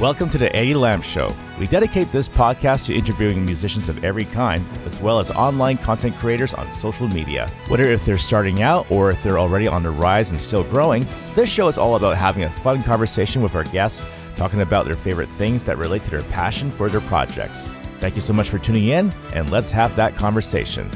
Welcome to the Eddie Lam Show. We dedicate this podcast to interviewing musicians of every kind, as well as online content creators on social media. Whether if they're starting out or if they're already on the rise and still growing, this show is all about having a fun conversation with our guests, talking about their favorite things that relate to their passion for their projects. Thank you so much for tuning in, and let's have that conversation.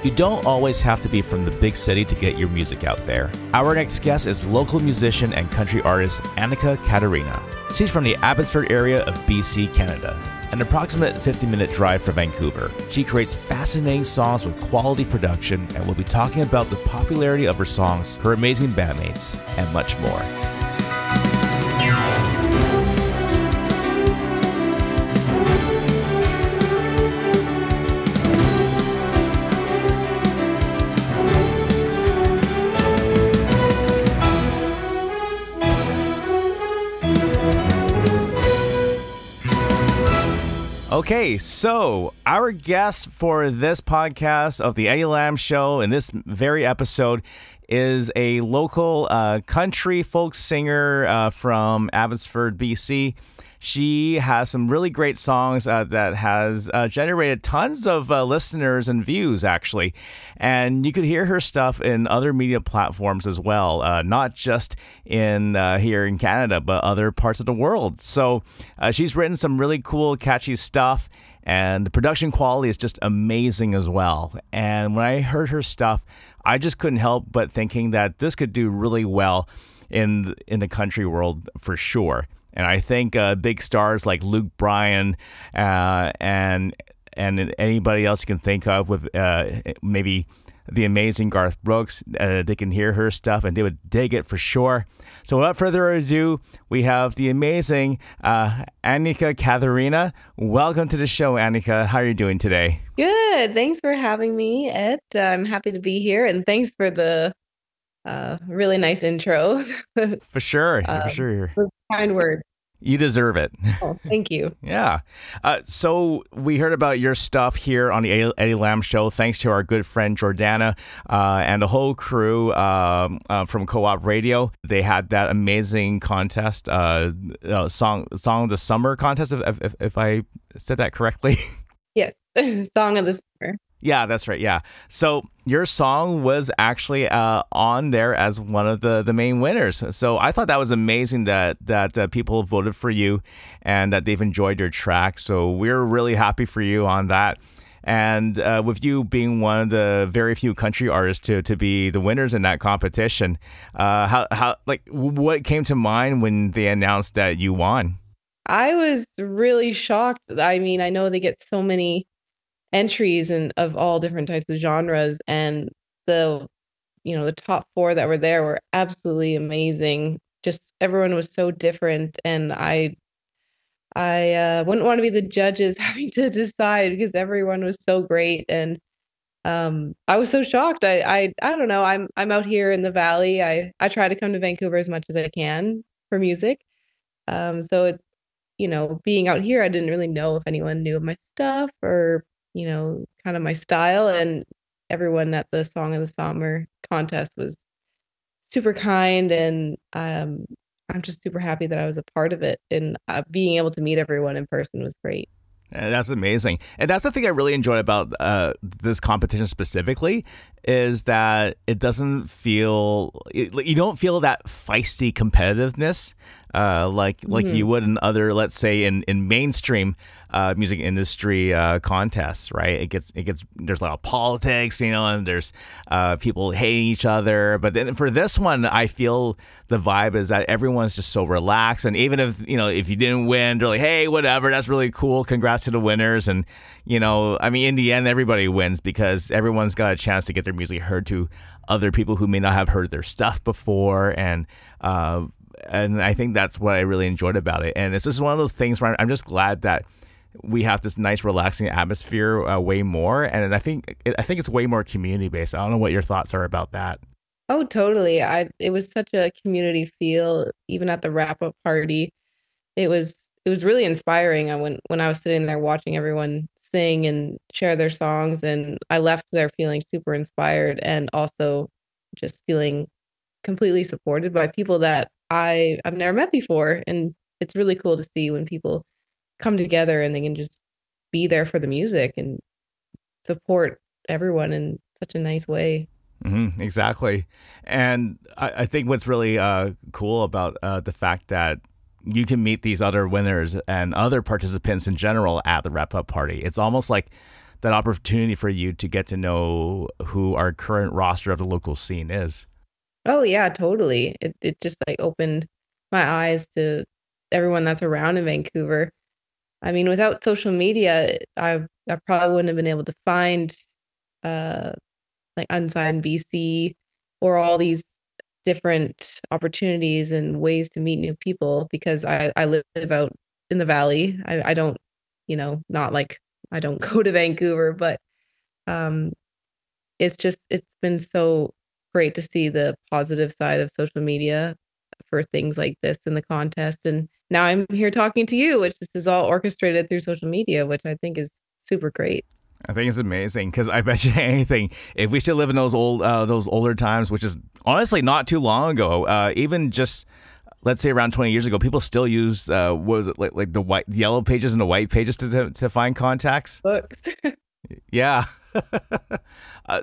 You don't always have to be from the big city to get your music out there. Our next guest is local musician and country artist Annika Catharina. She's from the Abbotsford area of BC, Canada, an approximate 50-minute drive from Vancouver. She creates fascinating songs with quality production, and we'll be talking about the popularity of her songs, her amazing bandmates, and much more. Okay, so our guest for this podcast of the Eddie Lam Show in this very episode is a local country folk singer from Abbotsford, BC. She has some really great songs that has generated tons of listeners and views, actually. And you could hear her stuff in other media platforms as well, not just in here in Canada, but other parts of the world. So she's written some really cool, catchy stuff, and the production quality is just amazing as well. And when I heard her stuff, I just couldn't help but thinking that this could do really well in the country world for sure. And I think big stars like Luke Bryan and anybody else you can think of with maybe the amazing Garth Brooks, they can hear her stuff and they would dig it for sure. So without further ado, we have the amazing Annika Catharina. Welcome to the show, Annika. How are you doing today? Good. Thanks for having me, Ed. I'm happy to be here, and thanks for the really nice intro. For sure. For sure. Kind word. You deserve it. Oh, thank you. Yeah. So we heard about your stuff here on the Eddie Lam Show, thanks to our good friend Jordana and the whole crew from Co-op Radio. They had that amazing contest, Song of the Summer contest, if I said that correctly. Yes, Song of the Summer. Yeah, that's right. Yeah. So your song was actually on there as one of the main winners. So I thought that was amazing that people voted for you and that they've enjoyed your track. So we're really happy for you on that. And with you being one of the very few country artists to be the winners in that competition, what came to mind when they announced that you won? I was really shocked. I mean, I know they get so many entries and of all different types of genres, and the top 4 that were there were absolutely amazing. Just everyone was so different, and I wouldn't want to be the judges having to decide because everyone was so great. And I was so shocked. I don't know, I'm out here in the valley. I try to come to Vancouver as much as I can for music, so it's being out here, I didn't really know if anyone knew of my stuff or kind of my style, and everyone at the Song of the Summer contest was super kind, and I'm just super happy that I was a part of it, and being able to meet everyone in person was great. That's amazing. And that's the thing I really enjoyed about this competition specifically, is that it doesn't feel, you don't feel that feisty competitiveness like you would in other, let's say in mainstream music industry contests, right? It gets there's a lot of politics, and there's people hating each other. But then for this one, I feel the vibe is that everyone's just so relaxed, and even if if you didn't win, they're like, hey, whatever, that's really cool, congrats to the winners. And I mean, in the end, everybody wins because everyone's got a chance to get their music heard to other people who may not have heard their stuff before, and I think that's what I really enjoyed about it. And it's just one of those things where I'm just glad that we have this nice, relaxing atmosphere way more. And I think it's way more community based. I don't know what your thoughts are about that. Oh, totally. It was such a community feel, even at the wrap up party. It was really inspiring. When I was sitting there watching everyone sing and share their songs, and I left there feeling super inspired and also just feeling completely supported by people that I've never met before. And it's really cool to see when people come together and they can just be there for the music and support everyone in such a nice way. Exactly. And I think what's really cool about the fact that you can meet these other winners and other participants in general at the wrap up party. It's almost like that opportunity for you to get to know who our current roster of the local scene is. Oh yeah, totally. It just like opened my eyes to everyone that's around in Vancouver. I mean, without social media, I probably wouldn't have been able to find uh like Unsigned BC or all these different opportunities and ways to meet new people because I live out in the valley. I don't, not like I don't go to Vancouver, but um it's been so great to see the positive side of social media for things like this in the contest. And now I'm here talking to you, which this is all orchestrated through social media, which I think is super great. I think it's amazing because I bet you anything, if we still live in those older times, which is honestly not too long ago, even just let's say around 20 years ago, people still use what was it like the yellow pages and the white pages to find contacts. Books. Yeah.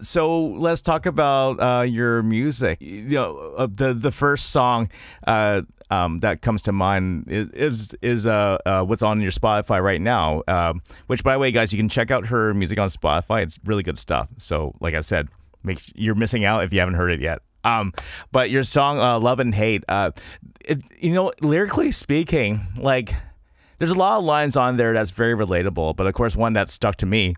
So let's talk about your music. The first song that comes to mind is what's on your Spotify right now. Which, by the way, guys, you can check out her music on Spotify. It's really good stuff. So, like I said, you're missing out if you haven't heard it yet. But your song "Love and Hate," lyrically speaking, like there's a lot of lines on there that's very relatable. But of course, one that stuck to me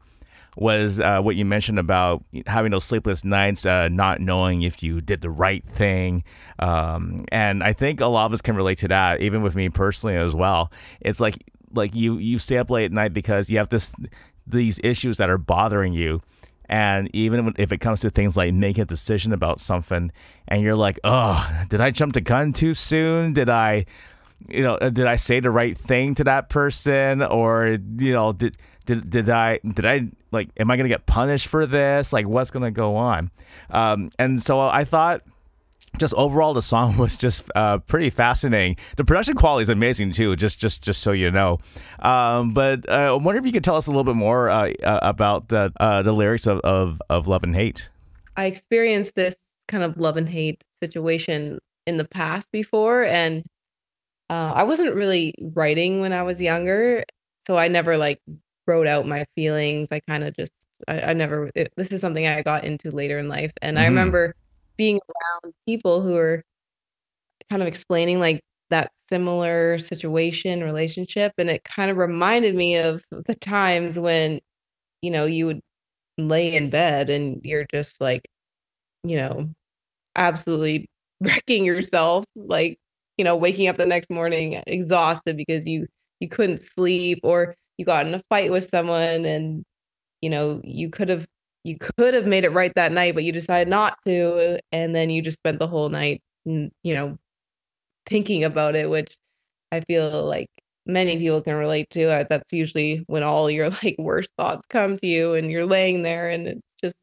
was what you mentioned about having those sleepless nights, not knowing if you did the right thing. And I think a lot of us can relate to that, even with me personally as well. It's like you stay up late at night because you have these issues that are bothering you. And even if it comes to things like making a decision about something and you're like, oh, did I jump the gun too soon? Did I say the right thing to that person? Or, did I like, am I going to get punished for this? Like, what's going to go on? And so I thought just overall, the song was just pretty fascinating. The production quality is amazing too, just so you know. But I wonder if you could tell us a little bit more about the lyrics of Love and Hate. I experienced this kind of love and hate situation in the past before, and I wasn't really writing when I was younger, so I never like wrote out my feelings. I kind of just, I never, this is something I got into later in life. And I Mm-hmm. remember being around people who were kind of explaining like that similar situation, relationship. And it kind of reminded me of the times when, you would lay in bed and you're just like, you know, absolutely wrecking yourself, like, waking up the next morning exhausted because you couldn't sleep or you got in a fight with someone and you could have made it right that night, but you decided not to, and then you just spent the whole night thinking about it, which I feel like many people can relate to. That's usually when all your like worst thoughts come to you and you're laying there and it's just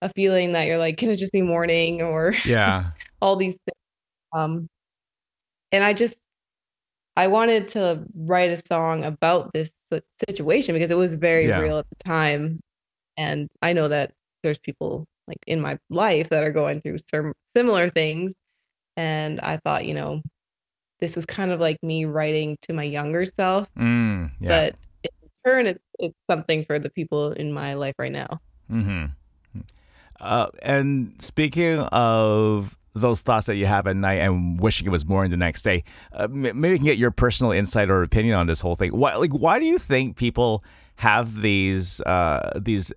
a feeling that you're like, can it just be morning or Yeah. all these things. And I wanted to write a song about this situation because it was very Yeah. real at the time. And I know that there's people like in my life that are going through some similar things. And I thought, this was kind of like me writing to my younger self, Yeah. but in turn, it's something for the people in my life right now. Mm-hmm. And speaking of those thoughts that you have at night and wishing it was morning the next day, maybe we can get your personal insight or opinion on this whole thing. Why do you think people have these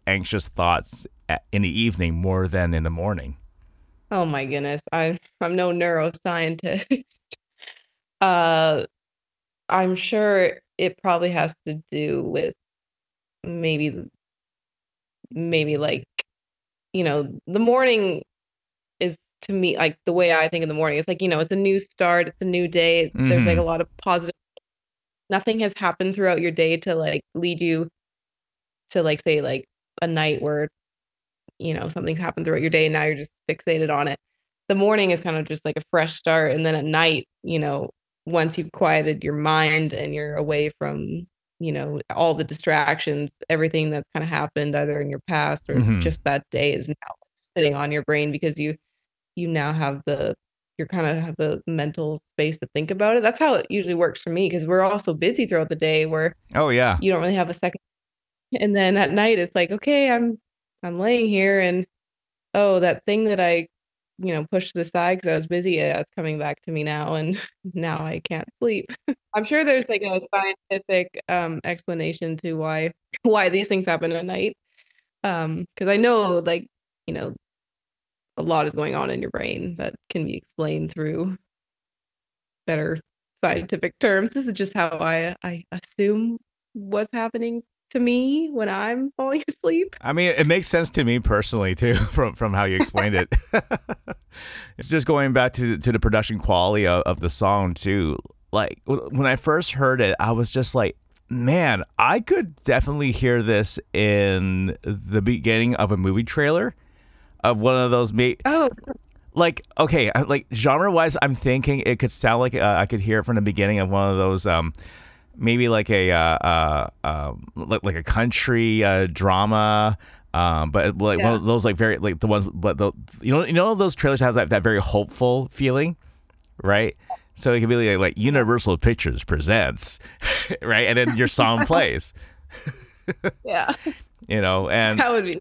anxious thoughts in the evening more than in the morning? Oh my goodness, I'm no neuroscientist. Uh, I'm sure it probably has to do with maybe like, the morning is to me like the way I think in the morning. It's like, it's a new start, it's a new day. There's like a Mm-hmm. lot of positive. Nothing has happened throughout your day to like lead you to like say like a night where, something's happened throughout your day and now you're just fixated on it. the morning is kind of just like a fresh start. And then at night, once you've quieted your mind and you're away from, all the distractions, everything that's kind of happened either in your past or Hmm. just that day is now sitting on your brain because you now have you're kind of have the mental space to think about it. That's how it usually works for me because we're all so busy throughout the day where Oh yeah. you don't really have a second. And then at night it's like, okay, I'm laying here and oh, that thing that I, pushed to the side because I was busy, yeah, it's coming back to me now and now I can't sleep. I'm sure there's like a scientific explanation to why these things happen at night. Because I know like, you know, a lot is going on in your brain that can be explained through better scientific terms. This is just how I assume what's happening to me when I'm falling asleep. I mean, it makes sense to me personally too, from how you explained it. It's just going back to the production quality of the song too. Like when I first heard it, I was just like, man, I could definitely hear this in the beginning of a movie trailer of one of those Oh, like okay, like genre wise, I'm thinking it could sound like I could hear it from the beginning of one of those maybe like a like a country drama. But like one yeah. of those like very like the ones, but you know those trailers has that very hopeful feeling, right? So it could be like Universal Pictures presents, right, and then your song plays, Yeah. and That would be.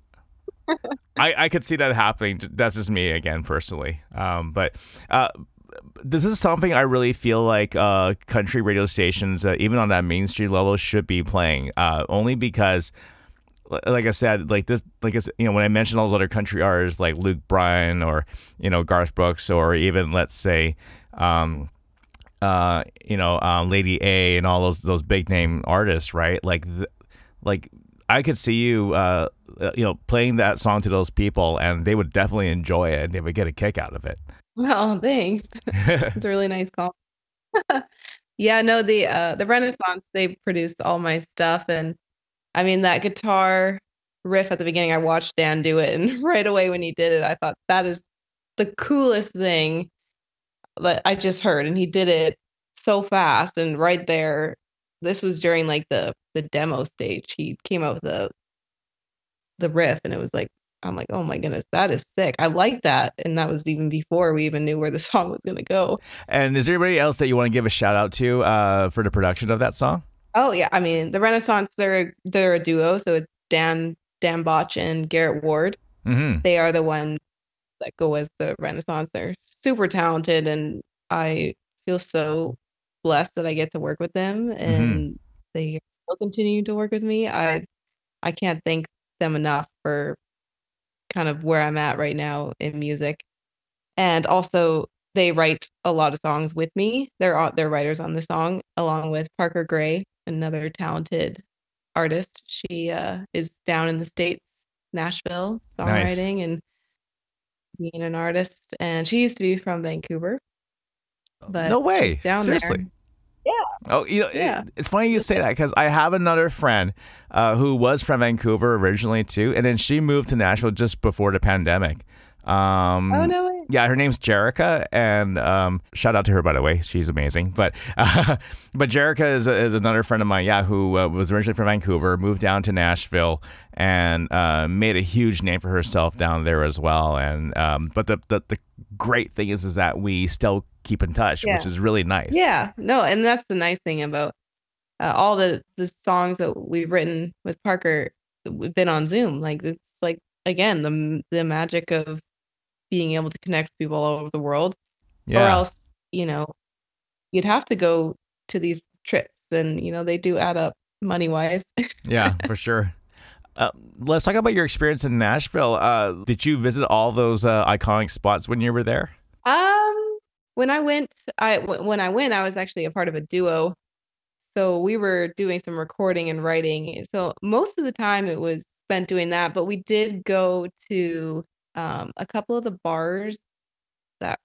I could see that happening. That's just me again personally. But this is something I really feel like country radio stations, even on that mainstream level, should be playing. Only because, like I said, like this, like it's, when I mentioned all those other country artists like Luke Bryan or Garth Brooks or even let's say, Lady A and all those big name artists, right? Like I could see you, playing that song to those people, and they would definitely enjoy it, and they would get a kick out of it. Well, thanks. It's a really nice call. Yeah, no, the Renaissance, they produced all my stuff and I mean that guitar riff at the beginning, I watched Dan do it and right away when he did it, I thought that is the coolest thing that I just heard and he did it so fast and right there. This was during like the demo stage. He came out with the riff and it was like I'm like, "Oh my goodness, that is sick." I like that and that was even before we even knew where the song was going to go. And is there anybody else that you want to give a shout out to for the production of that song? Oh yeah, I mean the Renaissance they're a duo, so it's Dan Botch and Garrett Ward. Mm-hmm. They are the ones that go as the Renaissance. They're super talented, and I feel so blessed that I get to work with them, Mm-hmm. and they still continue to work with me. I can't thank them enough for kind of where I'm at right now in music, and also they write a lot of songs with me. They're writers on the song, along with Parker Gray, another talented artist. She is down in the States, Nashville, Nice. songwriting and being an artist. And she used to be from Vancouver, No but she's way. down there. Seriously. Yeah, Oh, yeah. it's funny you say that because I have another friend who was from Vancouver originally too, and then she moved to Nashville just before the pandemic. Oh no way. Yeah, her name's Jerica, and shout out to her by the way, she's amazing. But but Jerica is another friend of mine, yeah, who was originally from Vancouver, moved down to Nashville, and made a huge name for herself down there as well. And but the great thing is that we still keep in touch, which Yeah. is really nice. Yeah. No, and that's the nice thing about all the songs that we've written with Parker. We've been on Zoom. Like it's like again the magic of being able to connect with people all over the world, or Yeah. else you'd have to go to these trips, and they do add up money wise. Yeah, for sure. Uh, let's talk about your experience in Nashville. Did you visit all those iconic spots when you were there? Um, when I went, when I went, I was actually a part of a duo, so we were doing some recording and writing. So most of the time it was spent doing that, but we did go to a couple of the bars that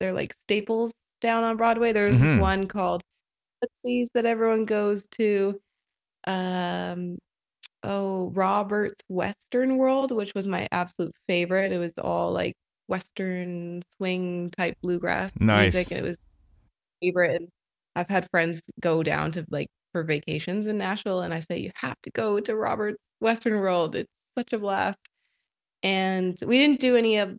they're like staples down on Broadway. There's this Mm-hmm. one called Footsie's that everyone goes to. Um, oh, Robert's Western World, which was my absolute favorite. It was all like Western swing type bluegrass music, Nice. and it was favorite. And I've had friends go down to like for vacations in Nashville, and I say you have to go to Robert's Western World. It's such a blast. And we didn't do any of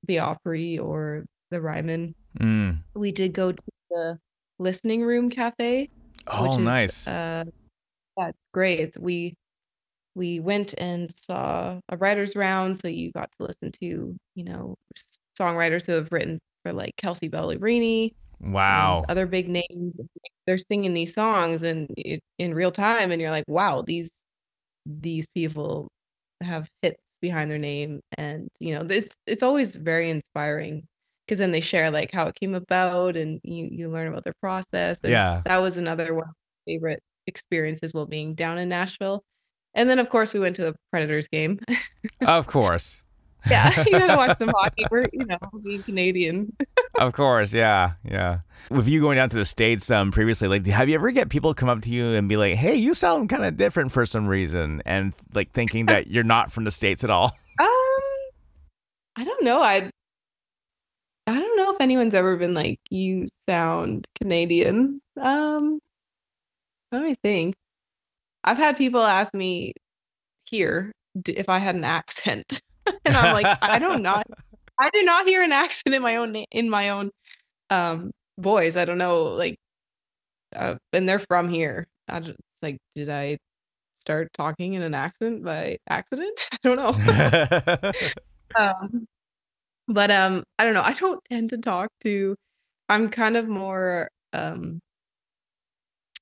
the Opry or the Ryman. Mm. We did go to the Listening Room Cafe, Oh, which is nice. that's great. We went and saw a writer's round, so you got to listen to, songwriters who have written for like Kelsey Ballerini and Wow. other big names. They're singing these songs and in real time, and you're like, wow, these people have hits behind their name, and it's always very inspiring because then they share like how it came about, and you learn about their process, and Yeah. that was another one of my favorite experiences while being down in Nashville. And then of course we went to the Predators game. Of course. Yeah, you gotta watch some hockey. We're being Canadian. Of course, yeah, yeah. With you going down to the States previously, like, have you ever get people come up to you and be like, "Hey, you sound kind of different for some reason," and like thinking that you're not from the States at all? I don't know. I don't know if anyone's ever been like, you sound Canadian. Let me think. I've had people ask me here if I had an accent, and I'm like, I do not hear an accent in my own voice. I don't know, like, and they're from here. I just like, did I start talking in an accent by accident? I don't know. Um, but I don't know. I don't tend to talk to. I'm kind of more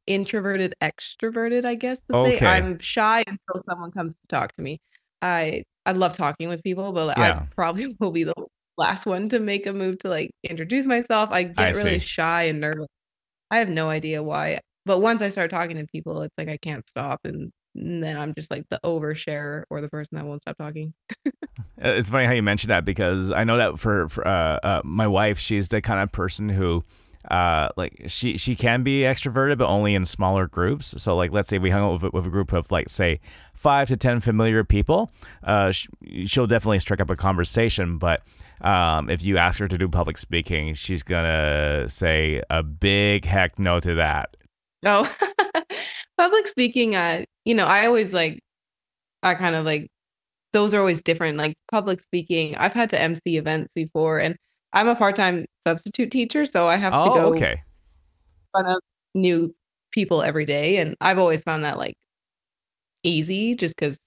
introverted, extroverted, I guess to say. Okay. I'm shy until someone comes to talk to me. I love talking with people, but I Yeah, probably will be the last one to make a move to like introduce myself. I I get really see. shy and nervous. I have no idea why. But once I start talking to people, it's like I can't stop, and then I'm just like the oversharer or the person that won't stop talking. It's funny how you mentioned that because I know that for my wife, she's the kind of person who, like she can be extroverted, but only in smaller groups. So like, let's say we hung out with a group of like say 5 to 10 familiar people, she'll definitely strike up a conversation. But if you ask her to do public speaking, she's gonna say a big heck no to that. Oh, public speaking, I always like, I kind of like, those are always different. Like public speaking, I've had to MC events before, and I'm a part-time substitute teacher, so I have to Oh, go in okay. front of new people every day. And I've always found that like easy just because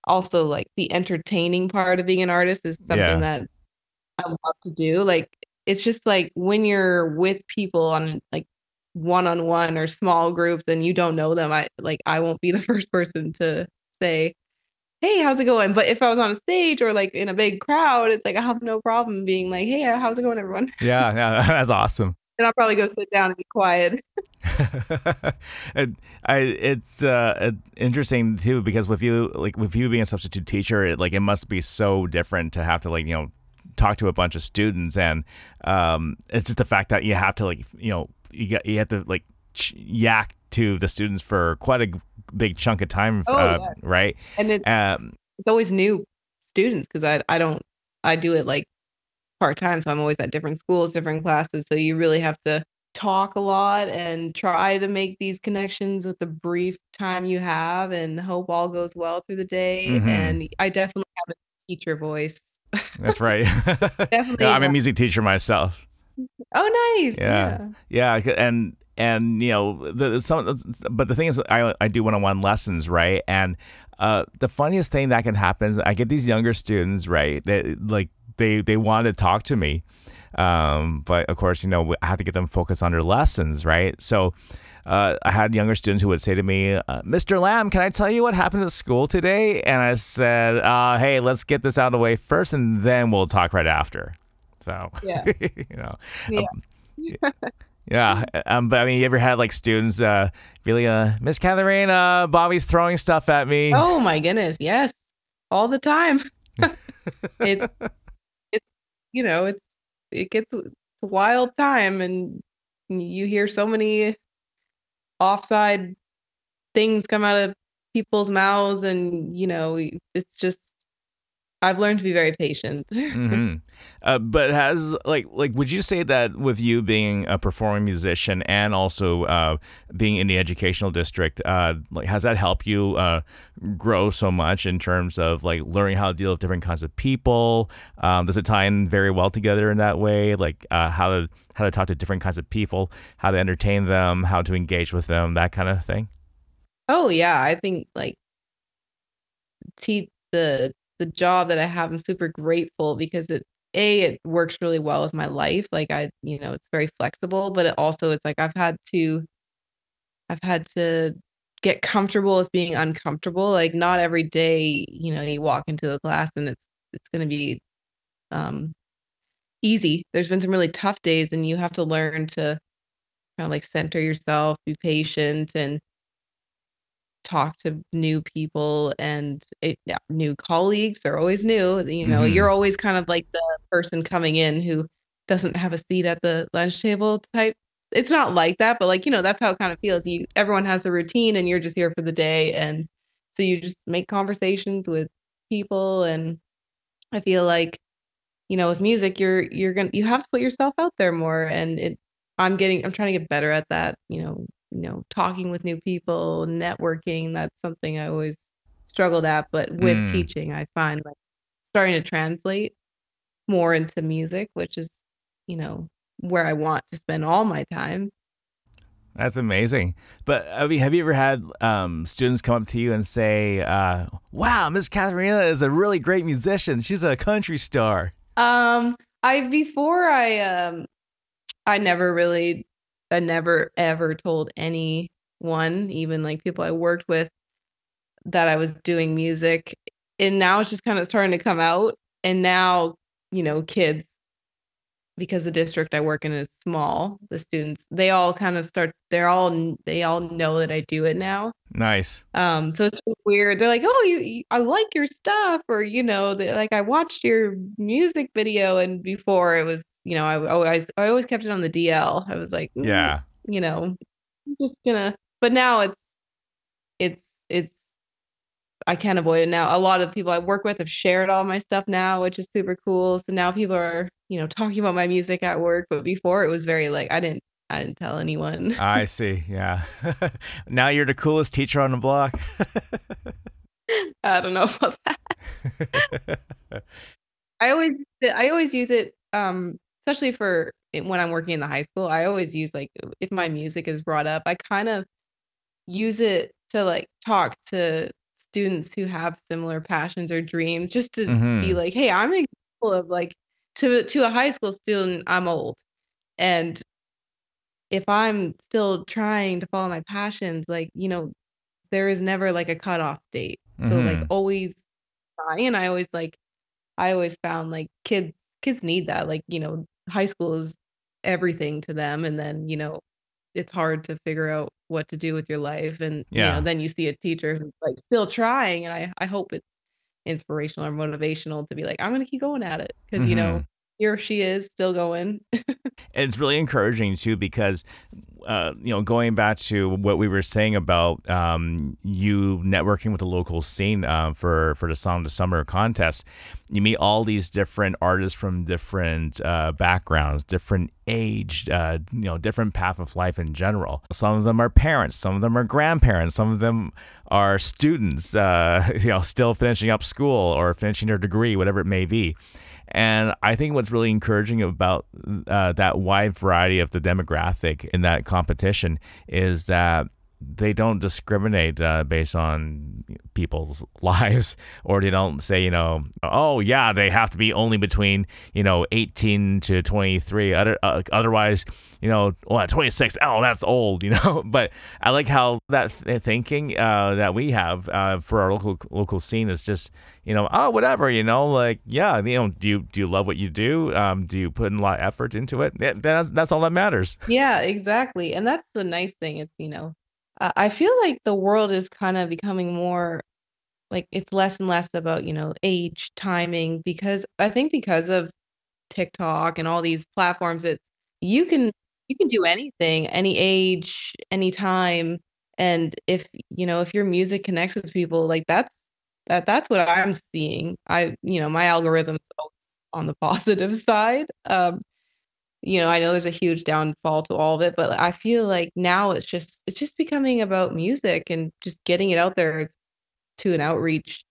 also like the entertaining part of being an artist is something Yeah. that I love to do. Like it's just like when you're with people on like one-on-one or small groups and you don't know them, I won't be the first person to say, "Hey, how's it going?" But if I was on a stage or like in a big crowd, it's like I have no problem being like, "Hey, how's it going, everyone?" Yeah, yeah, that's awesome. And I'll probably go sit down and be quiet. It's interesting too because with you being a substitute teacher, it must be so different to have to talk to a bunch of students, and it's just the fact that you have to you have to yak to the students for quite a big chunk of time, Oh yeah, right? and Um, it's always new students because I do it like part-time, so I'm always at different schools, different classes, so you really have to talk a lot and try to make these connections with the brief time you have and hope all goes well through the day. mhm. And I definitely have a teacher voice. That's right. Yeah, Definitely. I'm a music teacher myself. Oh, nice. Yeah, Yeah. yeah, and but the thing is, I do one-on-one lessons, right? And the funniest thing that can happen is I get these younger students, right? They want to talk to me, but of course, I have to get them focused on their lessons, right? So. I had younger students who would say to me, "Mr. Lam, can I tell you what happened at school today?" And I said, "Hey, let's get this out of the way first, and then we'll talk right after." So, Yeah. you know, Yeah. um, yeah. But I mean, you ever had like students be like, "Miss Catharina, Bobby's throwing stuff at me." Oh my goodness. Yes. All the time. It it's it gets a wild time, and you hear so many offside things come out of people's mouths, and it's just I've learned to be very patient. Hmm. But has would you say that with you being a performing musician and also being in the educational district, has that helped you grow so much in terms of like learning how to deal with different kinds of people? Does it tie in very well together in that way? Like how to talk to different kinds of people, how to entertain them, how to engage with them, that kind of thing. Oh yeah, I think like te the job that I have, I'm super grateful because it works really well with my life. Like it's very flexible, but it also it's like I've had to get comfortable with being uncomfortable. Like not every day, you walk into a class and it's going to be um easy. There's been some really tough days and you have to learn to kind of like center yourself, be patient and talk to new people and yeah, new colleagues are always new. You're Hmm. always kind of like the person coming in who doesn't have a seat at the lunch table type. It's not like that, but like, that's how it kind of feels. Everyone has a routine and you're just here for the day. And so you just make conversations with people. And I feel like, with music, you have to put yourself out there more. And I'm trying to get better at that, talking with new people, networking. That's something I always struggled at, but with Mm, teaching, I find like starting to translate more into music, which is, you know, where I want to spend all my time. that's amazing. But I mean, have you ever had students come up to you and say, "Wow, Miss Katharina is a really great musician. She's a country star." I before I never really I never ever told anyone, even like people I worked with, that I was doing music. And now it's just kind of starting to come out. And now, kids, because the district I work in is small, the students, they all kind of they all know that I do it now. Nice. So it's just weird. They're like, "Oh, I like your stuff," or they like, "I watched your music video." And before it was, I always kept it on the DL. I was like, Yeah. I'm just gonna. But now it's it's I can't avoid it now. A lot of people I work with have shared all my stuff now, which is super cool. So now people are, talking about my music at work. But before it was very like I didn't tell anyone. I see. Yeah. Now you're the coolest teacher on the block. I don't know about that. I always use it, especially for when I'm working in the high school. I always use like if my music is brought up, I kind of use it to like talk to students who have similar passions or dreams, just to be Hmm. like, hey, I'm an example of like to a high school student, I'm old. And if I'm still trying to follow my passions, like, there is never like a cutoff date. So like Hmm. always try. And I always found like kids need that. Like, high school is everything to them. And then, it's hard to figure out what to do with your life. And, Yeah. then you see a teacher who's like still trying. And I hope it's inspirational or motivational to be like, I'm gonna keep going at it. Cause Hmm. he or she is still going. It's really encouraging too because going back to what we were saying about you networking with the local scene for the Song of the Summer contest, you meet all these different artists from different backgrounds, different age, different path of life in general. Some of them are parents, some of them are grandparents, some of them are students, still finishing up school or finishing their degree, whatever it may be. And I think what's really encouraging about that wide variety of the demographic in that competition is that they don't discriminate based on people's lives, or they don't say, oh yeah, they have to be only between 18 to 23. Otherwise, well, at 26, oh, that's old, But I like how that thinking that we have for our local scene is just, oh, whatever, like, yeah, do you love what you do? Do you put in a lot of effort into it? That's all that matters. Yeah, exactly. And that's the nice thing. It's, I feel like the world is kind of becoming more like it's less and less about, age, timing, because I think because of TikTok and all these platforms, it's you can you can do anything, any age, any time. And if your music connects with people, like that's what I'm seeing. My algorithm's always on the positive side. I know there's a huge downfall to all of it, but I feel like now it's just becoming about music and just getting it out there to an outreach,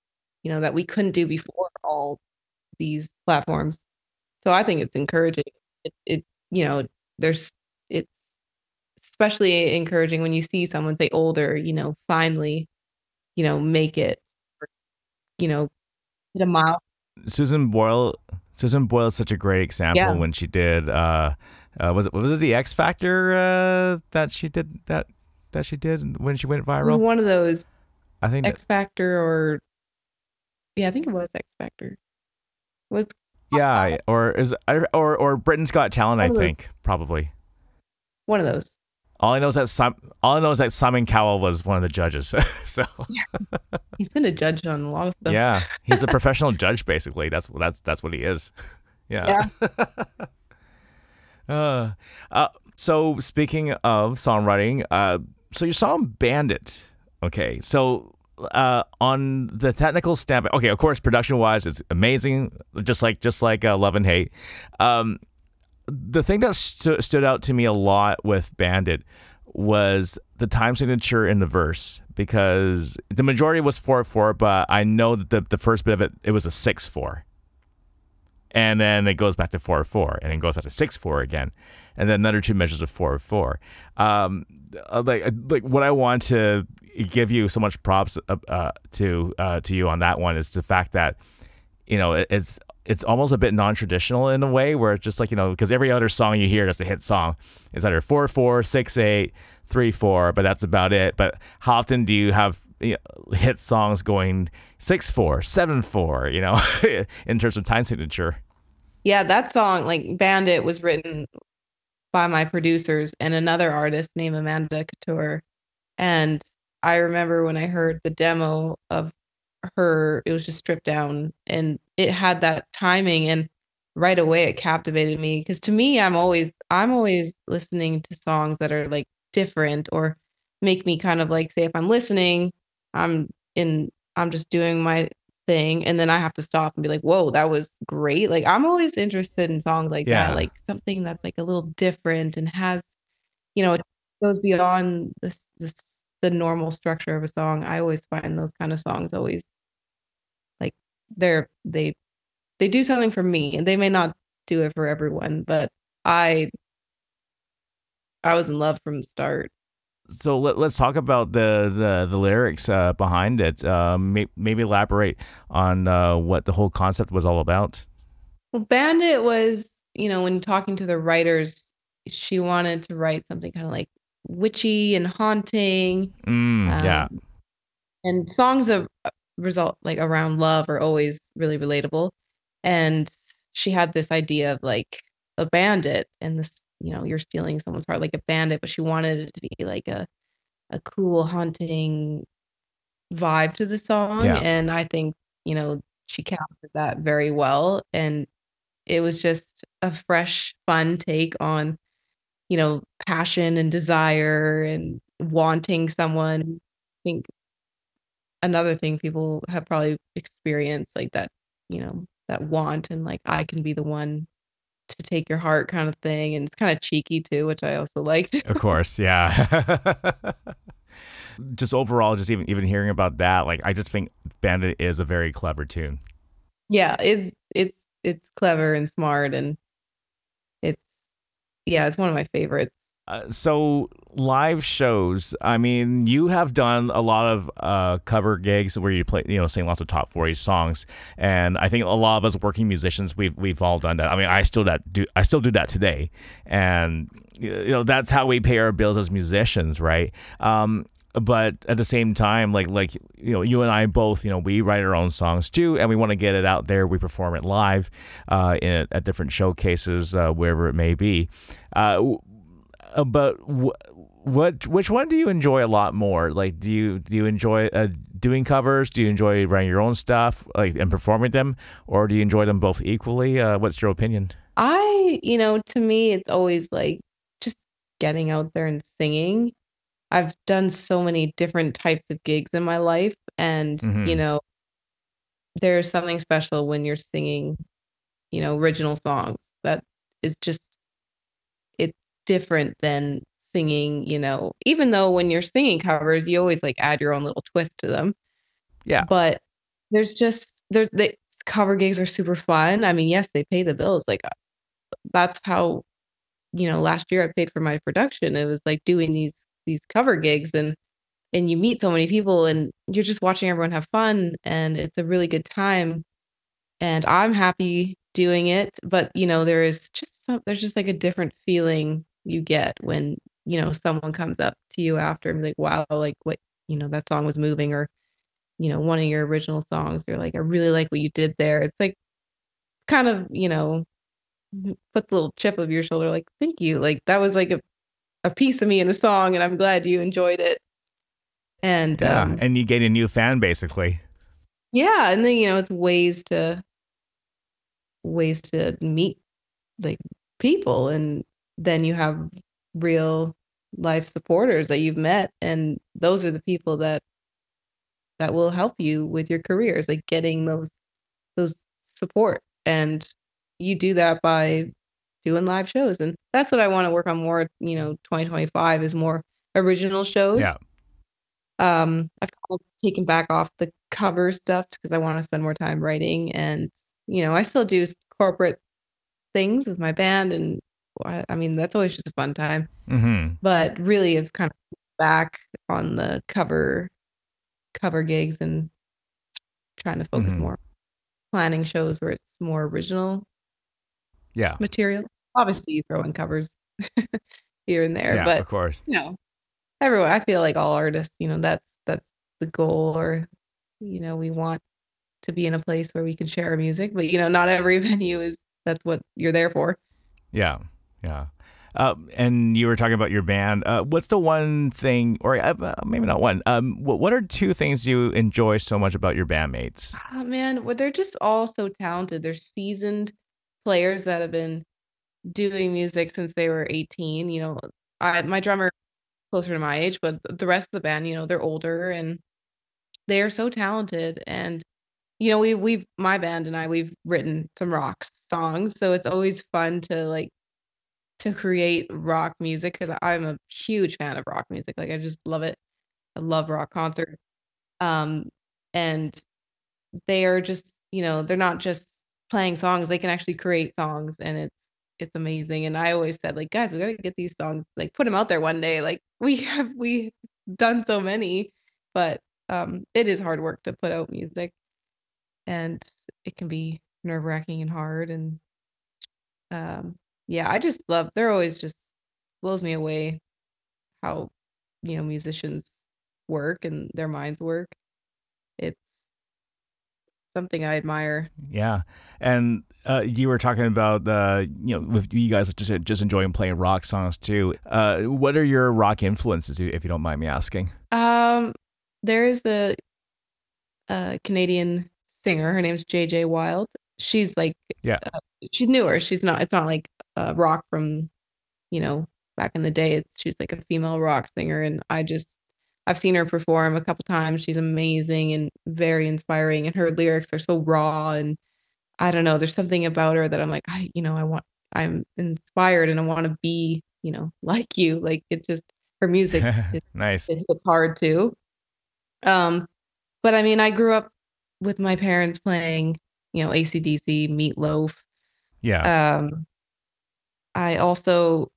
that we couldn't do before all these platforms. So I think it's encouraging. It there's it's especially encouraging when you see someone, say older, finally, make it, you know, hit a mile. Susan Boyle. Susan Boyle is such a great example Yeah. when she did. Was it the X Factor that she did that she did when she went It was viral? one of those I think that, X Factor or yeah, I think it was X Factor. Was yeah, or Britain's Got Talent. I one of those. think probably. One of those. All I know is that Simon Cowell was one of the judges. So He's been a judge on a lot of stuff. yeah, he's a professional judge basically. That's what he is. Yeah. Yeah. Uh, so speaking of songwriting, so your song Bandit. Okay, so on the technical standpoint, okay, of course, production wise, it's amazing, just like Love and Hate. The thing that stood out to me a lot with Bandit was the time signature in the verse, because the majority was 4/4, but I know that the first bit of it was a 6/4. And then it goes back to 4/4, and then goes back to 6/4 again, and then another two measures of 4/4. Like what I want to give you so much props to you on that one is the fact that it's almost a bit non-traditional in a way, where it's just like, because every other song you hear that's a hit song is either 4/4, 6/8, 3/4, but that's about it. But how often do you have hit songs going 6/4, 7/4, in terms of time signature? Yeah, that song, like Bandit, was written by my producers and another artist named Amanda Couture. And I remember when I heard the demo of her, it was just stripped down and it had that timing, and right away it captivated me, because to me, I'm always listening to songs that are like different or make me kind of like, say if I'm listening, I'm I'm just doing my thing, and then I have to stop and be like, whoa, that was great. Like I'm always interested in songs like that, Yeah, like something that's like a little different and has, it goes beyond the normal structure of a song. I always find those kind of songs always like they're they do something for me, and they may not do it for everyone, but I I was in love from the start. so let's talk about the lyrics behind it. Maybe elaborate on what the whole concept was all about. Well, Bandit was, when talking to the writers, she wanted to write something kind of like witchy and haunting. Yeah, Um, and songs of result like around love are always really relatable. And she had this idea of like a bandit, and this, you're stealing someone's heart like a bandit, but she wanted it to be like a cool, haunting vibe to the song. yeah, And I think, she captured that very well. And it was just a fresh, fun take on, passion and desire and wanting someone. I think another thing people have probably experienced, like that, that want and like, I can be the one to take your heart kind of thing. And it's kind of cheeky too, which I also liked. of course, yeah. Just overall, just even hearing about that, like I just think Bandit is a very clever tune. Yeah, it's clever and smart, and it's yeah, it's one of my favorites. So live shows. I mean, you have done a lot of cover gigs where you play, sing lots of top 40 songs, and I think a lot of us working musicians, we've all done that. I mean, I still do that today, and that's how we pay our bills as musicians, right? But at the same time, like you and I both, we write our own songs too, and we want to get it out there. We perform it live at different showcases, wherever it may be. But which one do you enjoy a lot more? Like, do you enjoy doing covers? Do you enjoy writing your own stuff, like, and performing them, or do you enjoy them both equally? What's your opinion? To me, it's always like just getting out there and singing. I've done so many different types of gigs in my life, and Hmm. there's something special when you're singing, original songs. That is just, it's different than singing, even though when you're singing covers, you always like add your own little twist to them. Yeah. But the cover gigs are super fun. I mean, yes, they pay the bills. Like that's how, last year I paid for my production. It was like doing these cover gigs, and you meet so many people and you're just watching everyone have fun, and it's a really good time. And I'm happy doing it, but there's just like a different feeling you get when, someone comes up to you after and be like, wow, like what, that song was moving, or, one of your original songs. You're like, I really like what you did there. It's like kind of, puts a little chip of your shoulder, like, thank you. Like that was like a piece of me in a song, and I'm glad you enjoyed it. And Yeah. And you get a new fan basically. yeah, and then it's ways to meet like people, and then you have real life supporters that you've met, and those are the people that will help you with your careers, like getting those support. And you do that by doing live shows, and that's what I want to work on more. 2025 is more original shows. Yeah. I've kind of taken back off the cover stuff because I want to spend more time writing, and I still do corporate things with my band, and I mean that's always just a fun time. Mm-hmm. But really, I've kind of back on the cover gigs and trying to focus Mm-hmm. more planning shows where it's more original Yeah. material. Obviously, you throw in covers here and there, Yeah, but of course. everyone. I feel like all artists, that's the goal, or we want to be in a place where we can share our music, but not every venue is. That's what you're there for. Yeah. Yeah. And you were talking about your band. What's the one thing, or maybe not one? What are two things you enjoy so much about your bandmates? Oh man, well, they're just all so talented. They're seasoned players that have been doing music since they were 18. My drummer closer to my age, but the rest of the band, they're older, and they are so talented. And we've my band and we've written some rock songs, so it's always fun to to create rock music, because I'm a huge fan of rock music. Like I just love it. I love rock concerts. Um, and they are just, they're not just playing songs, they can actually create songs, and it's amazing. And I always said, like, guys, we gotta get these songs, like put them out there one day. Like we've done so many, but it is hard work to put out music, and it can be nerve-wracking and hard. And yeah, I just love, they're always just blows me away how musicians work and their minds work. It's something I admire. Yeah. And you were talking about with you guys just enjoying playing rock songs too. What are your rock influences, if you don't mind me asking? There is a Canadian singer. Her name's JJ Wild. She's like, Yeah. She's newer. It's not like rock from, back in the day. She's like a female rock singer. And I've seen her perform a couple times. She's amazing and very inspiring. And her lyrics are so raw. And I don't know, there's something about her that I'm like, I'm inspired, and I want to be, like you. Like it's just, her music, Nice. it hits hard too. But I mean, I grew up with my parents playing, AC/DC, Meatloaf. Yeah. I also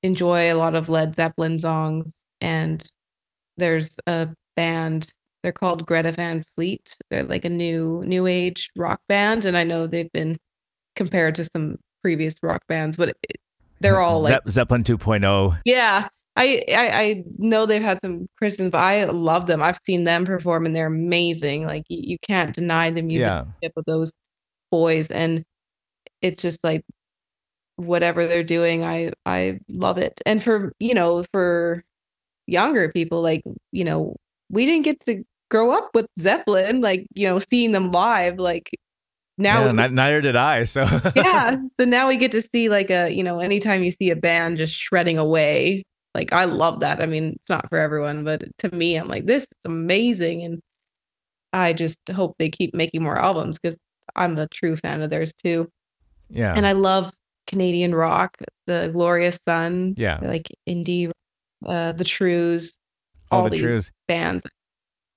enjoy a lot of Led Zeppelin songs, and there's a band, they're called Greta Van Fleet. They're like a new age rock band, and I know they've been compared to some previous rock bands, but they're all like Zeppelin 2.0. Yeah. I know they've had some criticisms, but I love them. I've seen them perform, and they're amazing. Like you can't deny the musicianship of those boys, and it's just like whatever they're doing, I love it. And for younger people, like we didn't get to grow up with Zeppelin, like seeing them live. Like now, neither did I. So yeah, so now we get to see like anytime you see a band just shredding away, like I love that. I mean, it's not for everyone, but to me, I'm like, this is amazing. And I just hope they keep making more albums because I'm a true fan of theirs too. Yeah. And I love Canadian rock, the Glorious Sun, Yeah. like indie, the Trues, Oh, all the these Trues. bands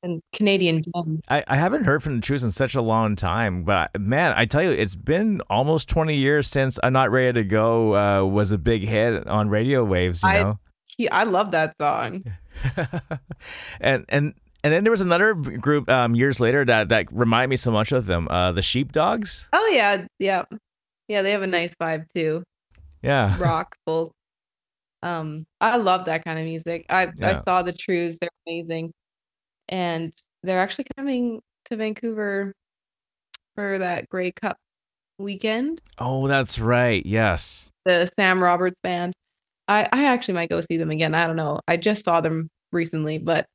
and Canadian gems. I haven't heard from the Trues in such a long time, but man, I tell you, it's been almost 20 years since I'm Not Ready to Go was a big hit on radio waves, you I know? I love that song. And then there was another group years later that reminded me so much of them, the Sheepdogs. Oh yeah, yeah. Yeah, they have a nice vibe too. Yeah. Rock, folk. I love that kind of music. I Yeah. saw the Trues, they're amazing. And they're actually coming to Vancouver for that Grey Cup weekend. Oh, that's right. Yes. The Sam Roberts band. I actually might go see them again. I don't know. I just saw them recently, but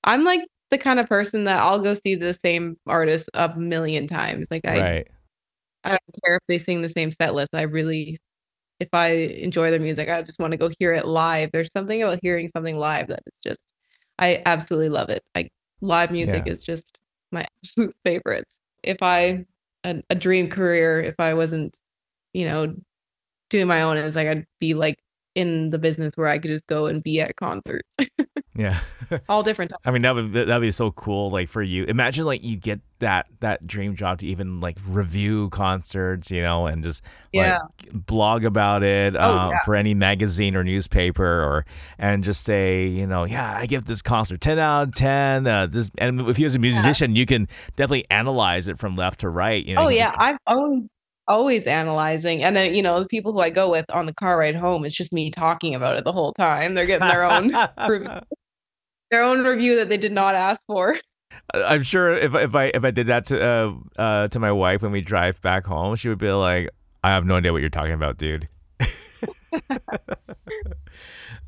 I'm like the kind of person that I'll go see the same artist a million times. Like Right. I don't care if they sing the same set list. If I enjoy their music, I just want to go hear it live. There's something about hearing something live that is just, I absolutely love it. Live music Yeah. is just my absolute favorite. If a dream career, if I wasn't, you know, doing my own, is like I'd be like in the business where I could just go and be at concerts, Yeah. all different types. I mean, that'd be so cool. Like for you, imagine like you get that dream job to even like review concerts, you know, and just like Yeah. blog about it Oh yeah. for any magazine or newspaper, and just say, you know, yeah, I give this concert 10 out of 10. This, and if you as a musician, you can definitely analyze it from left to right. You know, Oh you yeah. can I'm always analyzing, and then the people who I go with on the car ride home, it's just me talking about it the whole time. They're getting their own review that they did not ask for. I'm sure if I did that to my wife when we drive back home, she would be like, I have no idea what you're talking about, dude.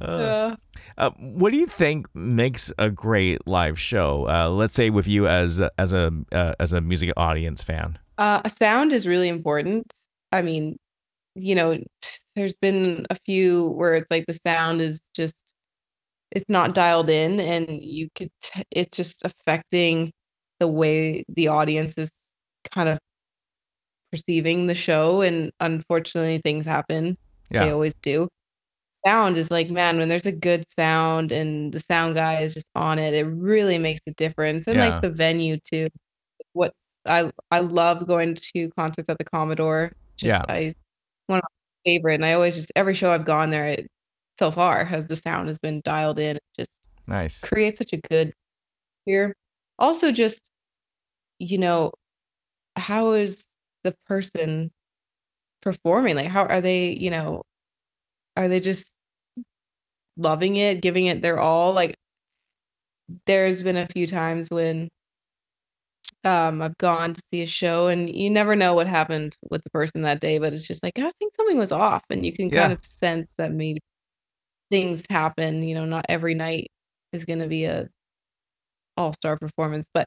Yeah. What do you think makes a great live show? Let's say with you as a music audience fan. A sound is really important. I mean, there's been a few where it's like the sound is just, it's not dialed in, and it's just affecting the way the audience is kind of perceiving the show. And unfortunately, things happen. They Yeah, always do. Sound is like, man, when there's a good sound and the sound guy is just on it, it really makes a difference. And like yeah, the venue too. I love going to concerts at the Commodore. Just yeah. I One of my favorite, and I always just, every show I've gone there, so far, has the sound has been dialed in. It just Nice. creates such a good here. Also, just you know, how is the person performing? Like, how are they? Are they just loving it, giving it their all? Like, there's been a few times when I've gone to see a show, and you never know what happened with the person that day, but it's just like, I think something was off, and you can kind Yeah, of sense that maybe things happen. Not every night is going to be a all-star performance, but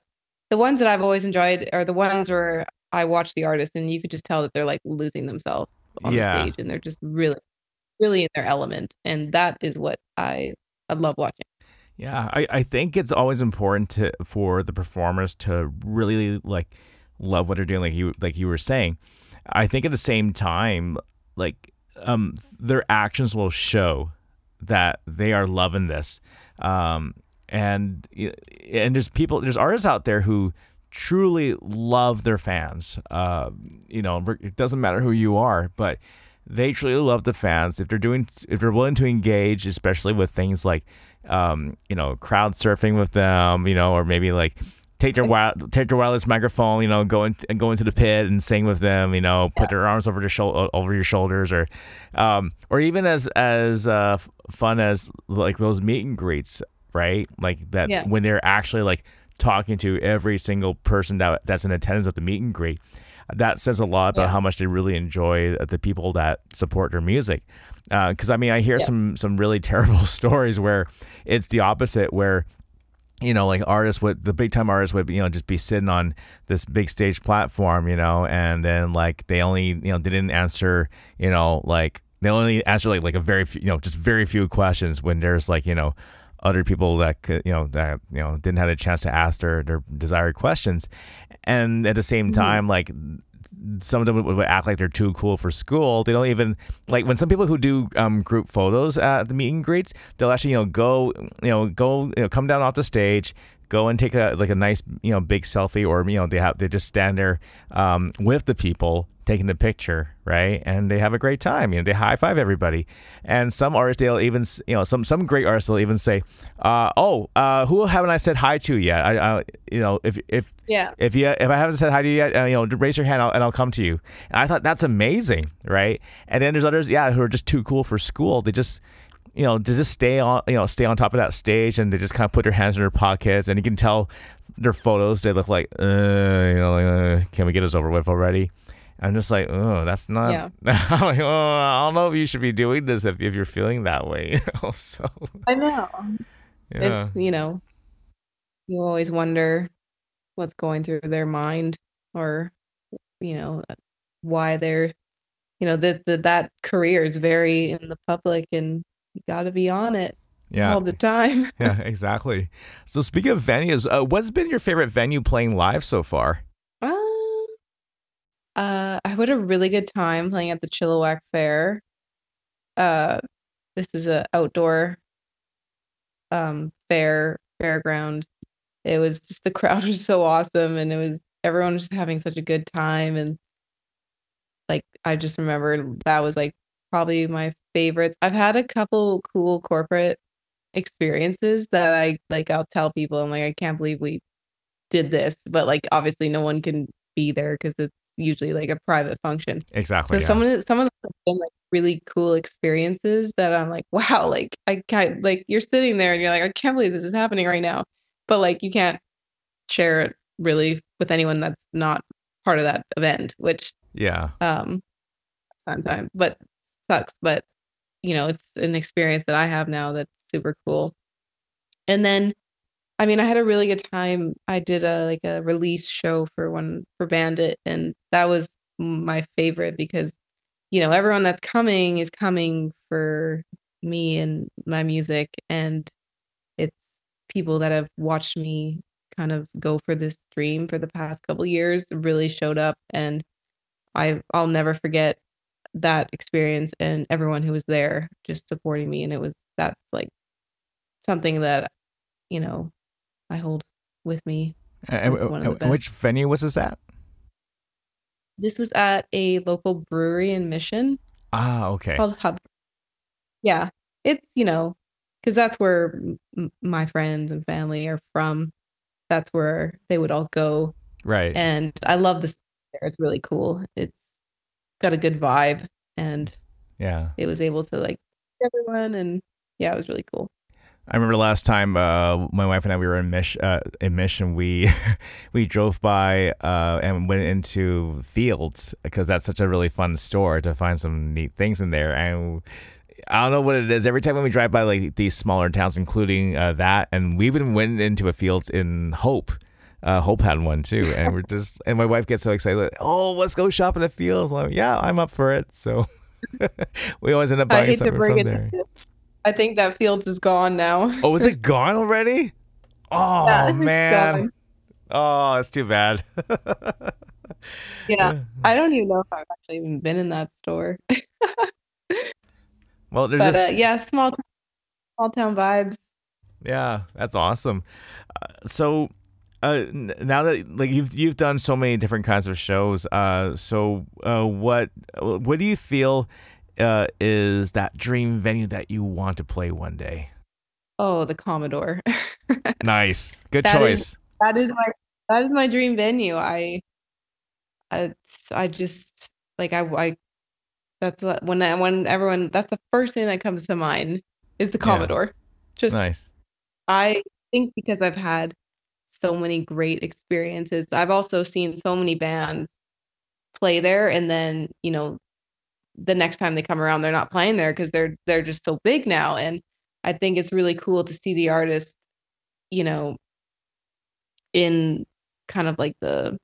the ones that I've always enjoyed are the ones where I watch the artist and you could just tell that they're like losing themselves on the yeah. stage, and they're just really, really in their element, and that is what I love watching. Yeah, I think it's always important for the performers to really like love what they're doing, like you were saying. I think at the same time, like their actions will show that they are loving this. And there's artists out there who truly love their fans. It doesn't matter who you are, but they truly love the fans. If they're willing to engage, especially with things like crowd surfing with them, or maybe like take their wireless microphone, go into the pit and sing with them, put their arms over your shoulders, or even as fun as like those meet and greets, right? Like that, Yeah. when they're actually like talking to every single person that's in attendance at the meet and greet. That says a lot about Yeah. how much they really enjoy the people that support their music. Because I mean, I hear Yeah. some really terrible stories where it's the opposite, where like the big time artists would just be sitting on this big stage platform, and then like they only they didn't answer like they only answer like a very few, just very few questions when there's like other people that could, didn't have a chance to ask their desired questions. And at the same time, like, some of them would act like they're too cool for school. They don't even, like, when some people who do group photos at the meet and greets, they'll actually come down off the stage, go and take a nice big selfie, or they just stand there with the people taking the picture, right? And they have a great time. They high five everybody. And some artists, they'll even some great artists will even say, who haven't I said hi to yet? If I haven't said hi to you yet, raise your hand and I'll come to you. And I thought that's amazing, right? And then there's others, who are just too cool for school. They just to just stay on top of that stage, and they just kind of put their hands in their pockets, and you can tell their photos, they look like, can we get this over with already? I'm just like, oh, that's not. Yeah. I'm like, I don't know if you should be doing this if you're feeling that way. So I know. Yeah. You always wonder what's going through their mind, or why they're that career is very in the public, and you got to be on it all the time. Yeah, exactly. So speaking of venues, what's been your favorite venue playing live so far? I had a really good time playing at the Chilliwack Fair. This is a outdoor fairground. It was just, the crowd was so awesome, and everyone was just having such a good time, and like I just remember that was like probably my favorites. I've had a couple cool corporate experiences that I'll tell people, I'm like, I can't believe we did this, but like obviously no one can be there because it's usually like a private function. Exactly. So some of them have been like really cool experiences that I'm like, wow, like I can't, like you're sitting there and you're like, I can't believe this is happening right now, but like you can't share it really with anyone that's not part of that event, which sometimes but sucks, but it's an experience that I have now that's super cool. And then I mean, I had a really good time. I did a release show for Bandit, and that was my favorite because everyone that's coming is coming for me and my music, and it's people that have watched me kind of go for this dream for the past couple years really showed up, and I'll never forget that experience and everyone who was there just supporting me, and that's like something that I hold with me. And which venue was this at? This was at a local brewery in Mission. Ah, okay. Called Hub. Yeah, it's because that's where my friends and family are from. That's where they would all go. Right. And I love this. It's really cool. It's got a good vibe, and it was able to like everyone, and it was really cool. I remember last time my wife and I, we were in Mission. We drove by and went into Fields because that's such a really fun store to find some neat things in there. And I don't know what it is. Every time when we drive by like these smaller towns, including that, and we even went into a Fields in Hope. Hope had one too, and and my wife gets so excited. Like, oh, let's go shop in the Fields. I'm like, yeah, I'm up for it. So we always end up buying something from there. I think that Fields is gone now. Oh, is it gone already? Oh, man. Oh, it's too bad. Yeah. I don't even know if I've actually even been in that store. Well, there's small town vibes. Yeah, that's awesome. So now that like you've done so many different kinds of shows, what do you feel is that dream venue that you want to play one day? Oh, the Commodore. Nice. Good choice. That is my dream venue. I just like that's when everyone, that's the first thing that comes to mind is the Commodore. Just nice. I think because I've had so many great experiences. I've also seen so many bands play there, and then the next time they come around, they're not playing there because they're just so big now. And I think it's really cool to see the artist, in kind of like the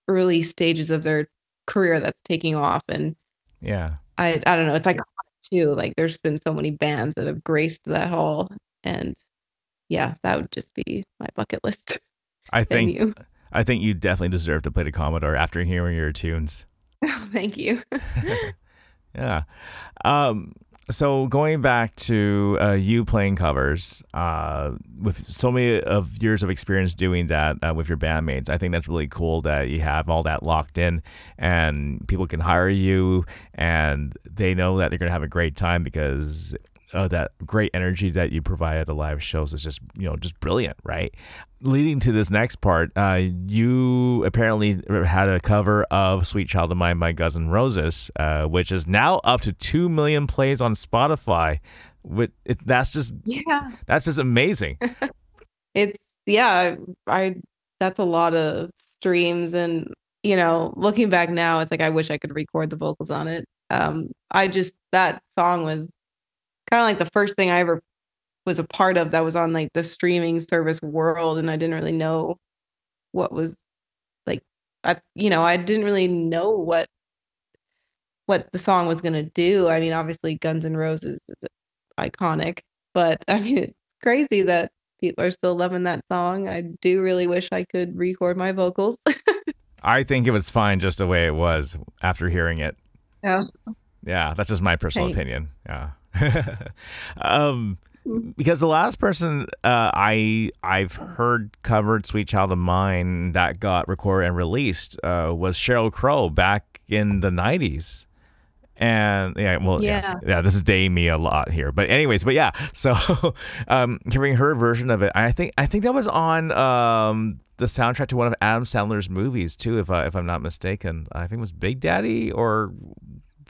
early stages of their career that's taking off. And I don't know, it's like too, like there's been so many bands that have graced that hall, and yeah, that would just be my bucket list I think venue. I think you definitely deserve to play the Commodore after hearing your tunes. Thank you. Yeah. Um, so going back to you playing covers, with so many of years of experience doing that with your bandmates, I think that's really cool that you have all that locked in, and people can hire you, and they know that they're going to have a great time because that great energy that you provide at the live shows is just just brilliant, right? Leading to this next part, you apparently had a cover of "Sweet Child of Mine" by Guns N' Roses, which is now up to 2 million plays on Spotify. That's just Yeah. that's just amazing. It's yeah, I that's a lot of streams, and looking back now, it's like I wish I could record the vocals on it. That song was kind of like the first thing I ever was a part of that was on like the streaming service world, and I didn't really know what was like I didn't really know what the song was gonna do. I mean, obviously Guns N' Roses is iconic, but I mean it's crazy that people are still loving that song. I do really wish I could record my vocals. I think it was fine just the way it was after hearing it. Yeah. Yeah, that's just my personal Thanks. opinion. Yeah. Because the last person I've heard covered "Sweet Child of Mine" that got recorded and released was Sheryl Crow back in the 90s. And yes, Yeah. this is dating me a lot here, but anyways, but yeah. So, hearing her version of it, I think that was on the soundtrack to one of Adam Sandler's movies too, if I'm not mistaken. I think it was Big Daddy or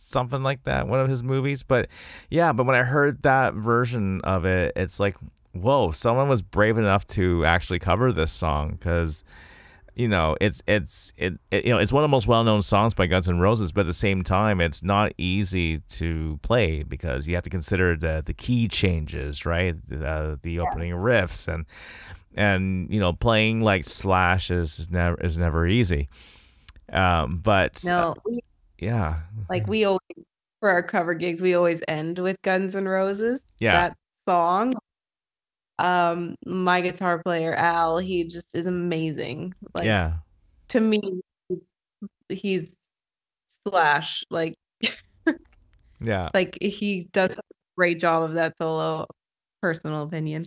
something like that, one of his movies. But yeah, but when I heard that version of it, it's like, whoa, someone was brave enough to actually cover this song, because it's one of the most well-known songs by Guns N' Roses, but at the same time, it's not easy to play because you have to consider the key changes, right? The opening riffs, and playing like Slash is never easy. But No, yeah, like we always, for our cover gigs, we always end with Guns N' Roses. yeah, That song. My guitar player Al, he just is amazing. Like yeah, to me, he's Slash. yeah. Like he does a great job of that solo. Personal opinion.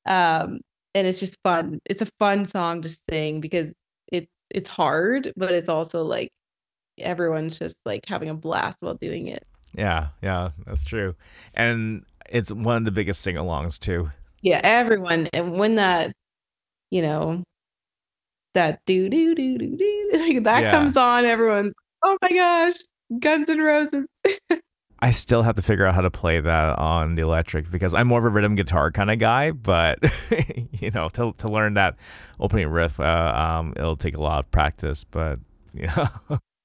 And it's just fun. It's a fun song to sing because it's hard, but it's also like everyone's just like having a blast while doing it. Yeah, that's true. And it's one of the biggest sing-alongs too. Yeah, everyone. And when that, you know, that do do do do do like that Yeah. comes on, everyone's, oh my gosh, Guns N' Roses. I still have to figure out how to play that on the electric because I'm more of a rhythm guitar kind of guy, but to learn that opening riff, it'll take a lot of practice, but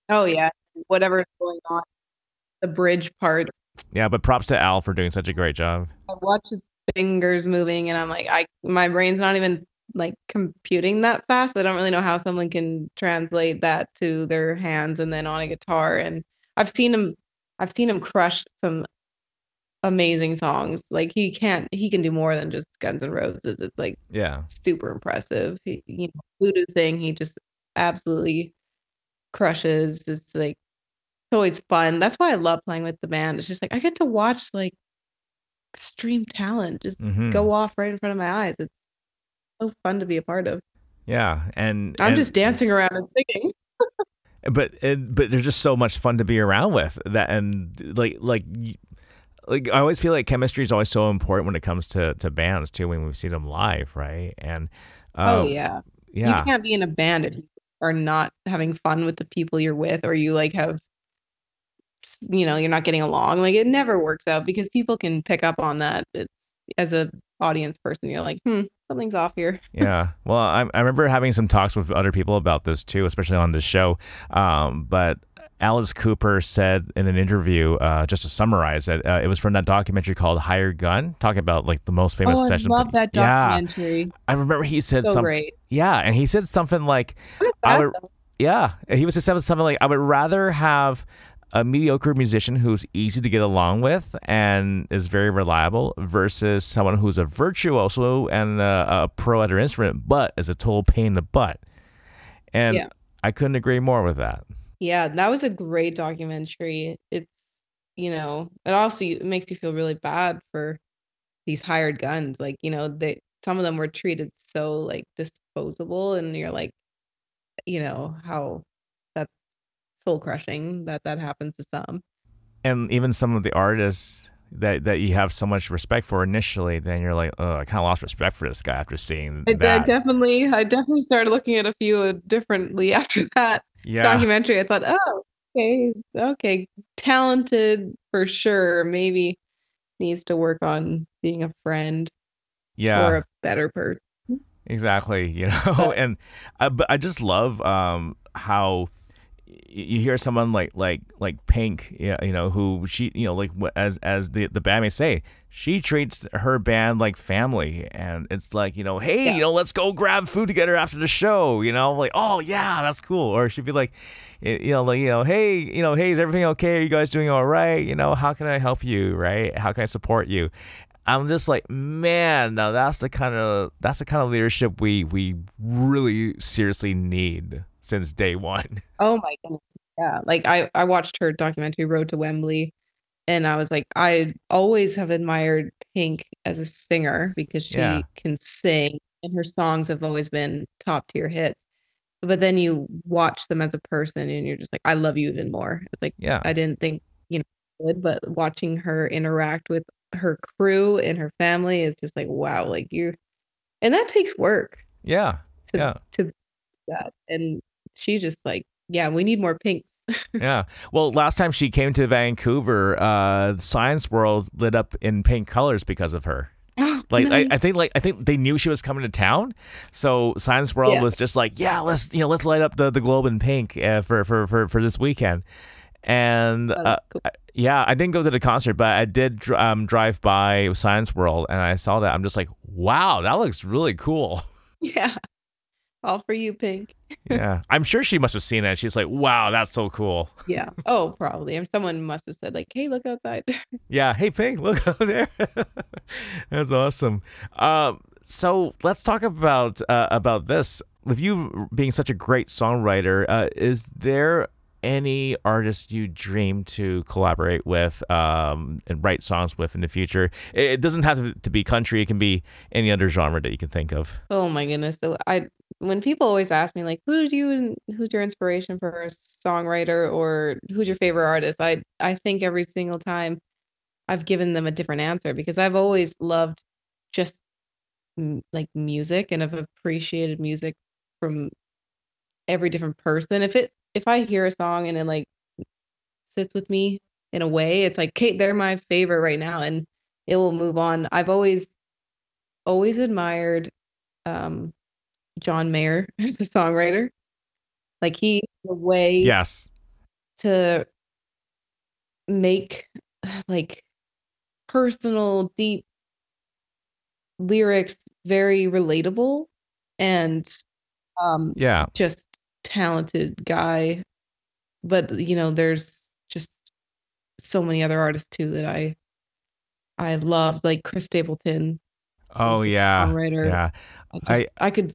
Oh yeah, whatever's going on, the bridge part. yeah, but props to Al for doing such a great job. I watch his fingers moving, and I'm like, my brain's not even like computing that fast. I don't really know how someone can translate that to their hands and then on a guitar. And I've seen him crush some amazing songs. Like he can do more than just Guns N' Roses. It's like Yeah. super impressive. Voodoo thing, he just absolutely crushes. It's like it's always fun. That's why I love playing with the band. It's just like I get to watch like extreme talent just go off right in front of my eyes. It's so fun to be a part of. Yeah, and I'm just dancing around and singing. but they're just so much fun to be around with that, and like I always feel like chemistry is always so important when it comes to bands too, when we see them live, right? And Oh yeah. yeah, You can't be in a band if you are not having fun with the people you're with, or you like have, you're not getting along. Like it never works out because people can pick up on that. It's, as a audience person, you're like, something's off here. Yeah. Well, I remember having some talks with other people about this too, especially on this show. But Alice Cooper said in an interview, just to summarize it, it was from that documentary called Hired Gun, talking about like the most famous session. I love that documentary. Yeah. I remember he said so something. Great. Yeah, and he said something like, he was just saying something like, I would rather have a mediocre musician who's easy to get along with and is very reliable versus someone who's a virtuoso and a pro at her instrument, but is a total pain in the butt. And Yeah. I couldn't agree more with that. Yeah, that was a great documentary. It's, it also it makes you feel really bad for these hired guns. Like, they some of them were treated so like disposable, and you're like, how that's soul crushing that happens to some. And even some of the artists that you have so much respect for initially, then you're like, oh, I kind of lost respect for this guy after seeing that. I definitely started looking at a few differently after that Yeah. documentary. I thought, oh, okay, okay, talented for sure. Maybe needs to work on being a friend or Yeah. a better person. Exactly. But And but I just love how you hear someone like Pink, yeah, who she, like as the band may say, she treats her band like family, and it's like, hey, yeah, let's go grab food together after the show, like, oh yeah, that's cool. Or she'd be like, hey, hey, is everything okay? Are you guys doing all right? How can I help you? Right? How can I support you? I'm just like, man, now that's the kind of leadership we really seriously need since day one. oh my goodness, yeah. Like I watched her documentary Road to Wembley, and I was like, I always have admired Pink as a singer because Yeah. she can sing, and her songs have always been top tier hits. But then you watch them as a person, and you're just like, I love you even more. It's like Yeah. I didn't think, good, but watching her interact with her crew and her family is just like, wow, like and that takes work Yeah. to Yeah. do that. And she just like, yeah, we need more Pinks. Yeah. Well, last time she came to Vancouver, Science World lit up in pink colors because of her. Oh, Like nice. I think they knew she was coming to town, so Science World Yeah. was just like, yeah, let's light up the globe in pink for this weekend. And Oh, that's cool. yeah, I didn't go to the concert, but I did drive by Science World and I saw that. I'm just like, wow, that looks really cool. Yeah. All for you, Pink. Yeah, I'm sure she must have seen that. She's like, wow, that's so cool. Yeah. Oh, probably. And someone must have said like, hey, look outside. Yeah, hey Pink, look over there. That's awesome. So let's talk about this. With you being such a great songwriter, is there any artist you dream to collaborate with and write songs with in the future? It doesn't have to be country. It can be any other genre that you can think of. Oh my goodness. So when people always ask me like, who's your inspiration for a songwriter, or who's your favorite artist? I think every single time I've given them a different answer, because I've always loved just like music, and I've appreciated music from every different person. If I hear a song and it like sits with me in a way, it's like, okay, they're my favorite right now, and it will move on. I've always admired um John Mayer as a songwriter. Like he the way Yes. to make like personal, deep lyrics very relatable, and um Yeah. just talented guy. But there's just so many other artists too that I love, like Chris Stapleton Oh is a yeah. songwriter. Yeah. I I could,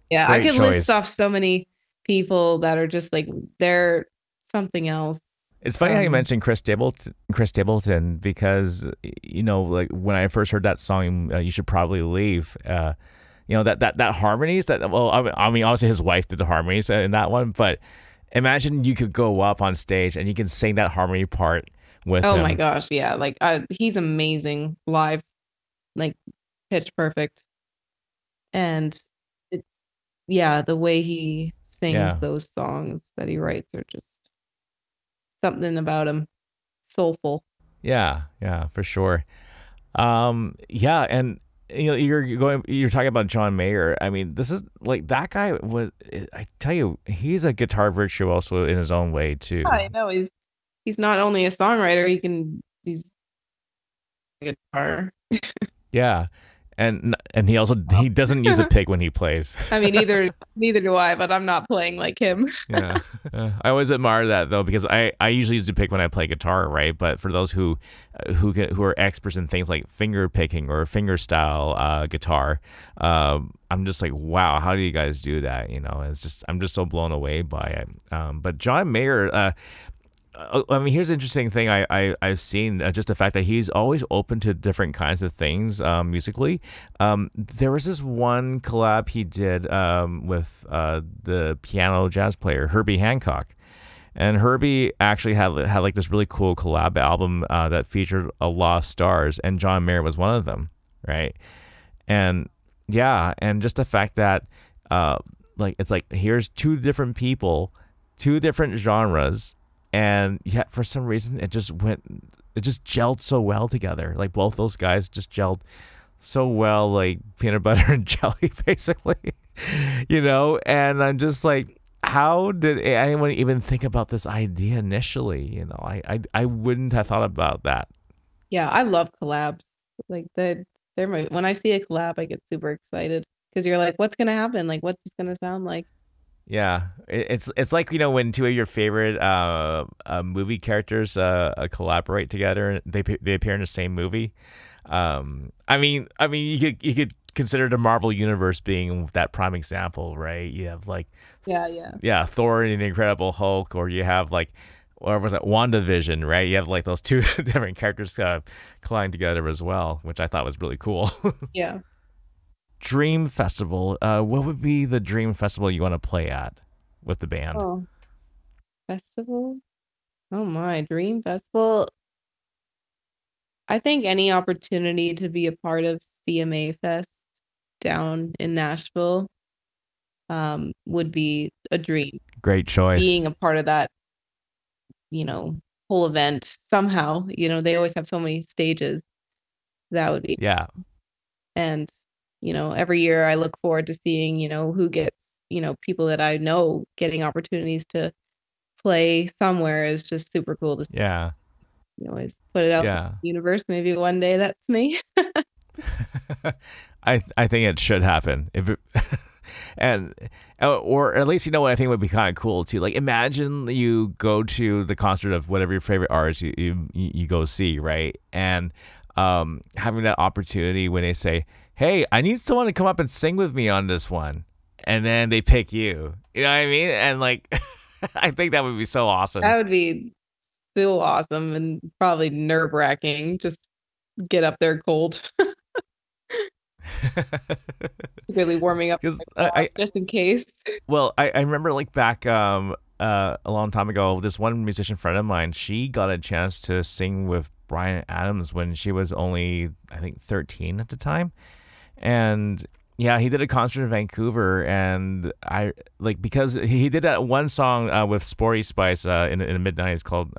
yeah, I Great could list choice. off so many people that are just like they're something else. It's funny how you Um, mentioned Chris Stapleton, because like when I first heard that song, "You Should Probably Leave," that harmonies that, well, I mean obviously his wife did the harmonies in that one, but imagine you could go up on stage and you can sing that harmony part with oh my him. gosh, yeah, like he's amazing live, like pitch perfect, and it's yeah, the way he sings Yeah, those songs that he writes are just something about him, soulful. yeah, yeah, for sure. Yeah, and you're talking about John Mayer. I mean, this is like that guy was. I tell you, he's a guitar virtuoso in his own way too. I know he's not only a songwriter, he's a guitar. Yeah. And he doesn't use a pick when he plays. I mean, neither do I, but I'm not playing like him. Yeah. I always admire that though, because I usually use a pick when I play guitar, right? But for those who are experts in things like finger picking or finger style guitar, I'm just like, wow, how do you guys do that? I'm just so blown away by it. But John Mayer, I mean, here's an interesting thing I've seen, just the fact that he's always open to different kinds of things musically. There was this one collab he did with the piano jazz player Herbie Hancock. And Herbie actually had like this really cool collab album that featured a lot of stars, and John Mayer was one of them, right? And yeah, and just the fact that it's like here's two different people, two different genres. And yet, for some reason, it just gelled so well together. Like both those guys just gelled so well, like peanut butter and jelly, basically. And I'm just like, how did anyone even think about this idea initially? I wouldn't have thought about that. Yeah, I love collabs. Like when I see a collab, I get super excited because you're like, what's gonna happen? Like, what's this gonna sound like? Yeah, it's like when two of your favorite movie characters collaborate together and they appear in the same movie. I mean you could consider the Marvel universe being that prime example, right? You have like Thor and the Incredible Hulk, or you have like, or was it WandaVision, right? You have like those two different characters colliding together as well, which I thought was really cool. Yeah. Dream Festival. What would be the dream festival you want to play at with the band? Oh, festival? Oh my, dream festival. I think any opportunity to be a part of CMA Fest down in Nashville would be a dream. Great choice. Being a part of that, whole event somehow, they always have so many stages. That would be. Yeah. And every year I look forward to seeing, who gets, people that I know getting opportunities to play somewhere is just super cool to see. Yeah. Always put it out in the universe. Maybe one day that's me. I think it should happen. Or at least, what I think would be kind of cool too. Like, imagine you go to the concert of whatever your favorite artist you go see, right? And having that opportunity when they say, hey, I need someone to come up and sing with me on this one. And then they pick you. You know what I mean? And like, I think that would be so awesome. That would be so awesome and probably nerve-wracking. Just get up there cold. Really warming up just in case. Well, I remember like back a long time ago, this one musician friend of mine, she got a chance to sing with Bryan Adams when she was only, I think, 13 at the time. And yeah, he did a concert in Vancouver, and I like, because he did that one song with Sporty Spice in the mid-90s called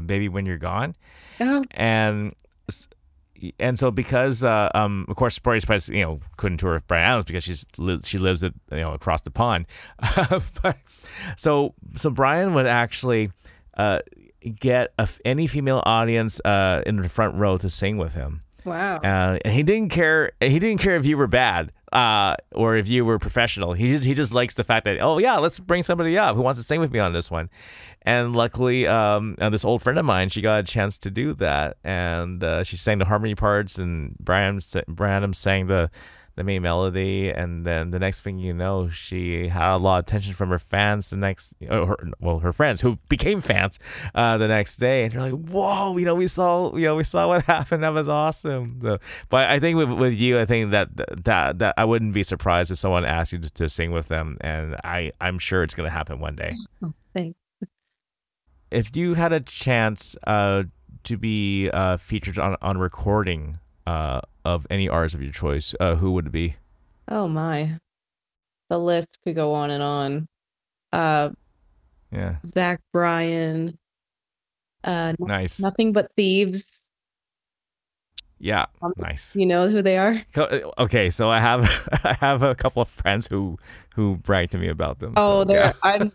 Baby When You're Gone. Oh. And so because of course Sporty Spice couldn't tour with Bryan Adams because she lives across the pond. But so Bryan would actually get any female audience in the front row to sing with him. Wow. And he didn't care if you were bad or if you were professional. He just likes the fact that, oh yeah, let's bring somebody up who wants to sing with me on this one. And luckily, this old friend of mine, she got a chance to do that, and she sang the harmony parts, and Bryan Adams sang the main melody, and then the next thing you know, she had a lot of attention from her fans her friends who became fans the next day, and they're like, whoa, we saw what happened. That was awesome. So, but I think with you, I think that I wouldn't be surprised if someone asked you to sing with them, and I'm sure it's going to happen one day. Oh, thanks. If you had a chance to be featured on a recording of any artist of your choice, who would it be? Oh my, the list could go on and on. Yeah. Zach Bryan. Nice. Nothing But Thieves. Yeah, nice. You know who they are? Okay, so I have a couple of friends who brag to me about them. Oh, so,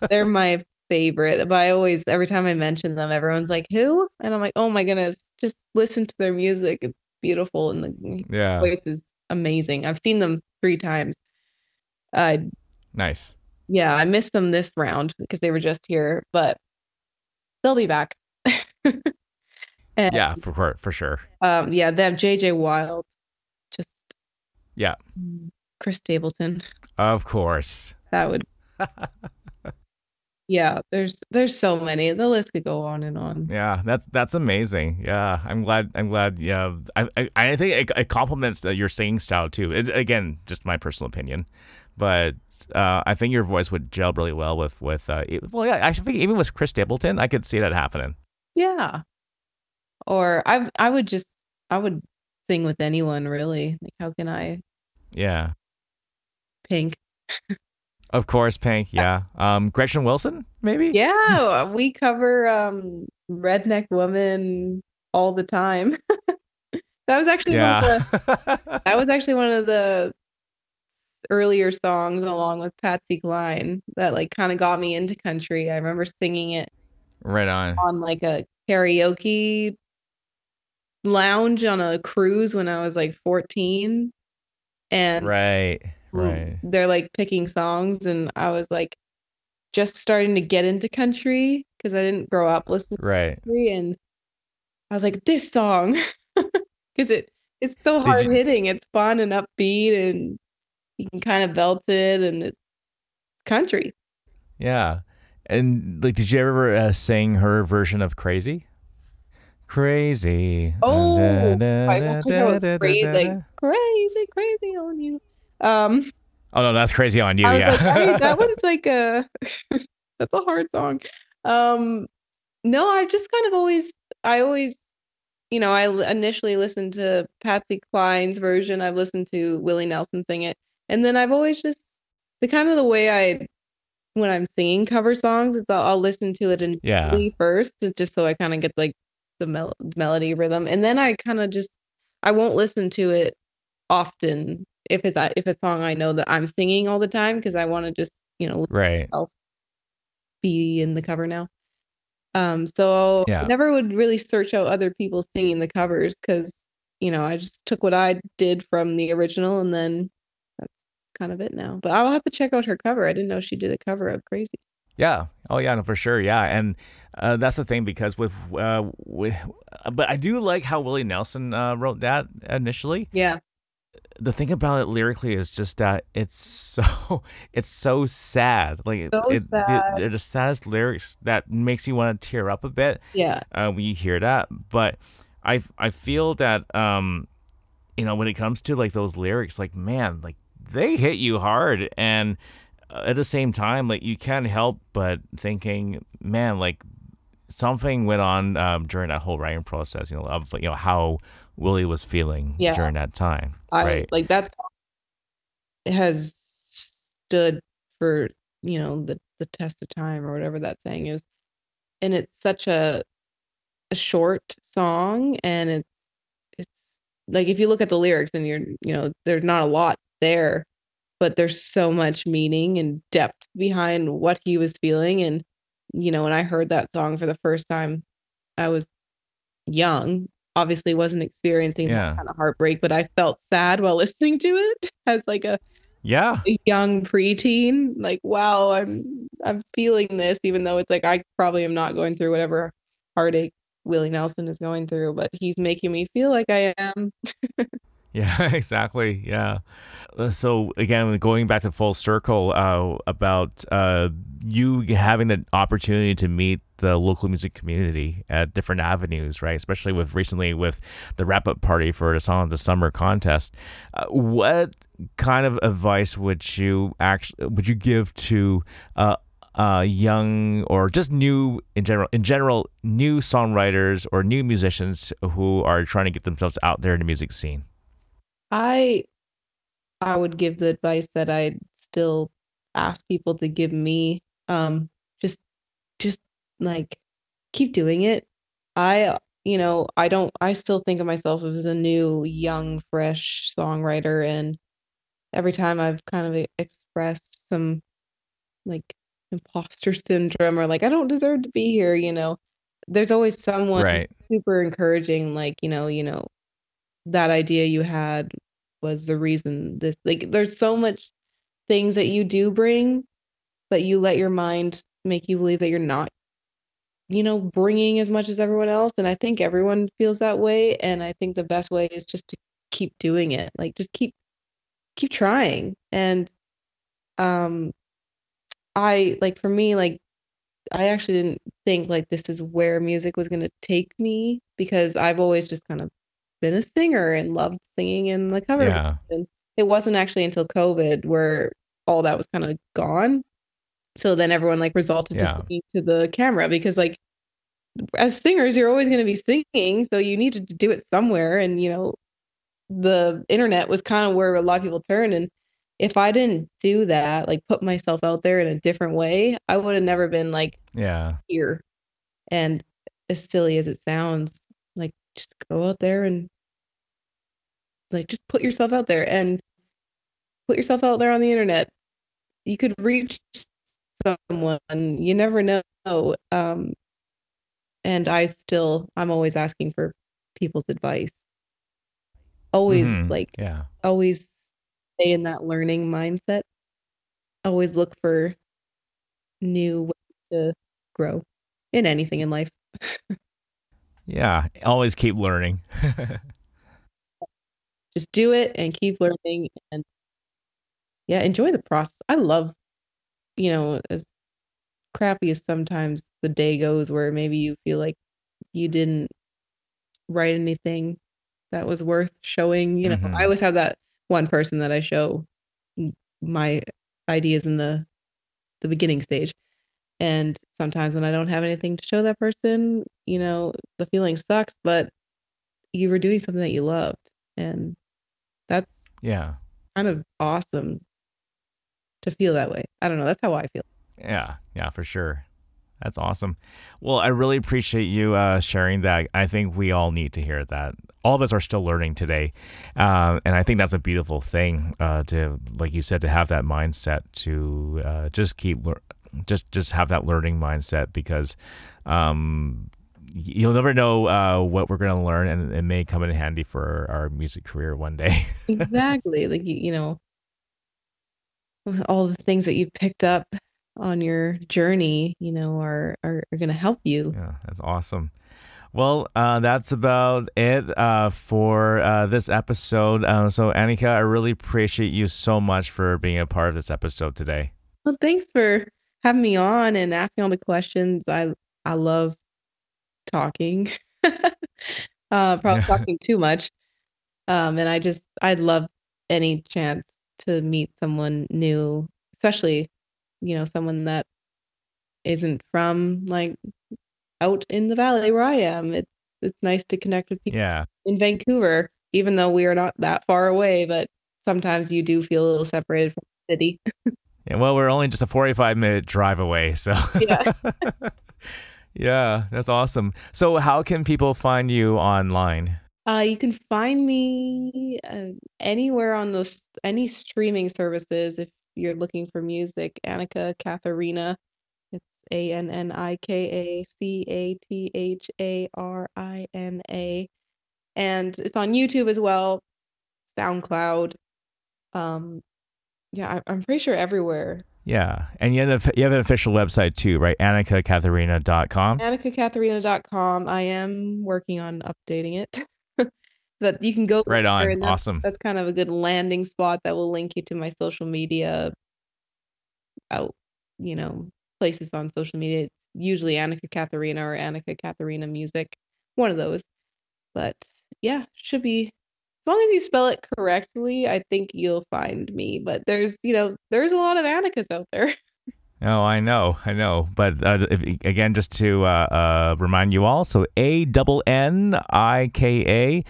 they're my favorite. But every time I mention them, everyone's like, who? And I'm like, oh my goodness, just listen to their music. It's beautiful, and the voice is amazing. I've seen them 3 times. Uh, Nice. yeah, I missed them this round because they were just here, but they'll be back. And Yeah, for sure. yeah, they have JJ Wild, just Yeah, Chris Stapleton. of course. That would, yeah, there's so many. The list could go on and on. Yeah, that's amazing. Yeah, I'm glad. I'm glad. Yeah, I think it complements your singing style too. Again, just my personal opinion, but I think your voice would gel really well with. Well, yeah, I think even with Chris Stapleton, I could see that happening. Yeah. Or I would sing with anyone really. Like how can I Yeah, Pink? of course, Pink. Yeah, Gretchen Wilson, maybe. Yeah, we cover Redneck Woman all the time. That was actually one of Yeah, the earlier songs along with Patsy Cline that like kind of got me into country. I remember singing it right on. on like a karaoke lounge on a cruise when I was like 14, and Right, right, they're like picking songs, and I was like just starting to get into country because I didn't grow up listening right. to country, and I was like, this song, because it's so Did hard you? hitting, it's fun and upbeat, and you can kind of belt it, and it's country. Yeah, and like, did you ever sing her version of "Crazy"? Crazy. Oh, I wish I was crazy, like Da-da-da-da-da-da-da. crazy, crazy on you. Um, Oh no, that's crazy on you. I was like, that Yeah. one's like a that's a hard song. Um, no, I just kind of I always, initially listened to Patsy Cline's version. I've listened to Willie Nelson sing it, and then I've always just the kind of the way when I'm singing cover songs is I'll listen to it Yeah. immediately first, just so I kind of get like the melody rhythm, and then I kind of just I won't listen to it often if it's a song I know that I'm singing all the time because I want to just let Right. myself be in the cover now. So I Yeah. never would really search out other people singing the covers because I just took what I did from the original, and then that's kind of it now. But I'll have to check out her cover. I didn't know she did a cover of Crazy. Yeah. Oh yeah, no, for sure. Yeah, and that's the thing because but I do like how Willie Nelson wrote that initially. Yeah, The thing about it lyrically is just that it's so it's so sad. Like so sad. they're the saddest lyrics that makes you want to tear up a bit Yeah, when you hear that. But I feel that when it comes to like those lyrics, like man, like they hit you hard, and at the same time, like you can't help but thinking, man, like something went on during that whole writing process. Of how Willie was feeling yeah. during that time, I right? like that has stood for the test of time or whatever that saying is, and it's such a short song, and it's like if you look at the lyrics and there's not a lot there, but there's so much meaning and depth behind what he was feeling. And when I heard that song for the first time, I was young, obviously wasn't experiencing that Yeah, kind of heartbreak, but I felt sad while listening to it as like yeah, a young preteen. Like, wow, I'm feeling this, even though it's like I probably am not going through whatever heartache Willie Nelson is going through, but he's making me feel like I am. yeah, exactly. Yeah. So again, going back to full circle about you having the opportunity to meet the local music community at different avenues, right? Especially recently with the wrap up party for the Song of the Summer contest. What kind of advice would you give to young or just new in general new songwriters or new musicians who are trying to get themselves out there in the music scene? I I would give the advice that I still ask people to give me. Just just like keep doing it. I still think of myself as a new, young, fresh songwriter, and every time I've kind of expressed some like imposter syndrome or like I don't deserve to be here, there's always someone Right. super encouraging, like, that idea you had was the reason this, like, there's so much things that you do bring, but you let your mind make you believe that you're not, bringing as much as everyone else. And I think everyone feels that way. And I think the best way is just to keep doing it. Like, just keep trying. And um I like, for me, like, I actually didn't think like this is where music was going to take me, because I've always just kind of been a singer and loved singing in the cover band. Yeah. And it wasn't actually until COVID where all that was kind of gone. So then everyone like resorted to Yeah. singing to the camera, because like as singers, you're always going to be singing. So you needed to do it somewhere. And, the internet was kind of where a lot of people turned. And if I didn't do that, like put myself out there in a different way, I would have never been like Yeah. here. And as silly as it sounds, like, just go out there and like just put yourself out there, and put yourself out there on the internet. You could reach someone. You never know. And I'm always asking for people's advice. Always like Yeah. always stay in that learning mindset. Always look for new ways to grow in anything in life. Yeah. Always keep learning. Just do it and keep learning, and yeah, enjoy the process. I love, as crappy as sometimes the day goes where maybe you feel like you didn't write anything that was worth showing. I always have that one person that I show my ideas in the beginning stage. And sometimes when I don't have anything to show that person, the feeling sucks, but you were doing something that you loved. And that's Yeah. kind of awesome to feel that way. I don't know. That's how I feel. Yeah. Yeah, for sure. That's awesome. Well, I really appreciate you sharing that. I think we all need to hear that. All of us are still learning today. And I think that's a beautiful thing to, like you said, to have that mindset to just just have that learning mindset, because you'll never know what we're going to learn, and it may come in handy for our music career one day. Exactly. Like, all the things that you picked up on your journey, are going to help you. Yeah, that's awesome. Well, that's about it for this episode. So, Annika, I really appreciate you so much for being a part of this episode today. Well, thanks for having me on and asking all the questions. I love talking. Probably talking too much. And I'd love any chance to meet someone new, especially, someone that isn't from like out in the valley where I am. It's nice to connect with people in Vancouver, even though we are not that far away, but sometimes you do feel a little separated from the city. Yeah, well, we're only just a 45-minute drive away, so Yeah. Yeah, that's awesome. So how can people find you online? You can find me anywhere on any streaming services if you're looking for music. Annika Catharina. It's ANNIKACATHARINA. And it's on YouTube as well, SoundCloud. Yeah, I'm pretty sure everywhere. Yeah, and you have an official website too, right? AnnikaCatharina.com. AnnikaCatharina.com. I am working on updating it. But you can go Right on. there, and Awesome. that's kind of a good landing spot that will link you to my social media out, places on social media. It's usually Annika Catharina or Annika Catharina Music, one of those. But yeah, should be, as long as you spell it correctly, I think you'll find me. But there's a lot of Annikas out there. Oh, I know. But again, just to remind you all, so ANNIKACatharina.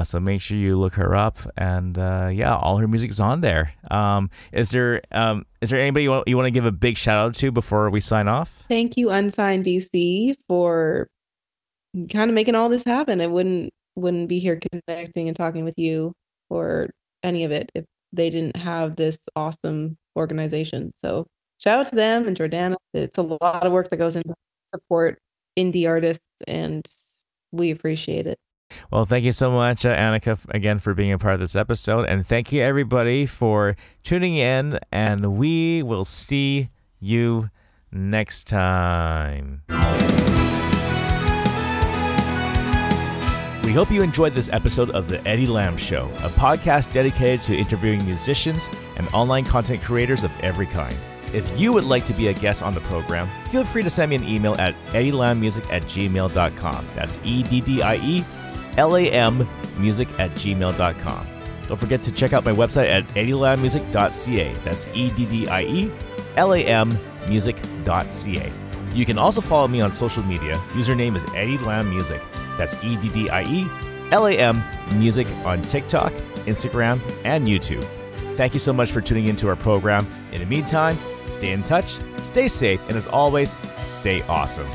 So make sure you look her up, and all her music's on there. Is there anybody you want to give a big shout out to before we sign off? Thank you, Unsigned BC, for kind of making all this happen. I wouldn't be here connecting and talking with you or any of it if they didn't have this awesome organization. So shout out to them and Jordana. It's a lot of work that goes into support indie artists and we appreciate it. Well, thank you so much, Annika, again, for being a part of this episode. And thank you, everybody, for tuning in. And we will see you next time. We hope you enjoyed this episode of The Eddie Lam Show, a podcast dedicated to interviewing musicians and online content creators of every kind. If you would like to be a guest on the program, feel free to send me an email at eddielammusic@gmail.com. That's EDDIELAMmusic@gmail.com. Don't forget to check out my website at eddielammusic.ca. That's EDDIELAMmusic.ca. You can also follow me on social media. Username is Eddie Lam Music. That's EDDIELAM Music on TikTok, Instagram, and YouTube. Thank you so much for tuning into our program. In the meantime, stay in touch, stay safe, and as always, stay awesome.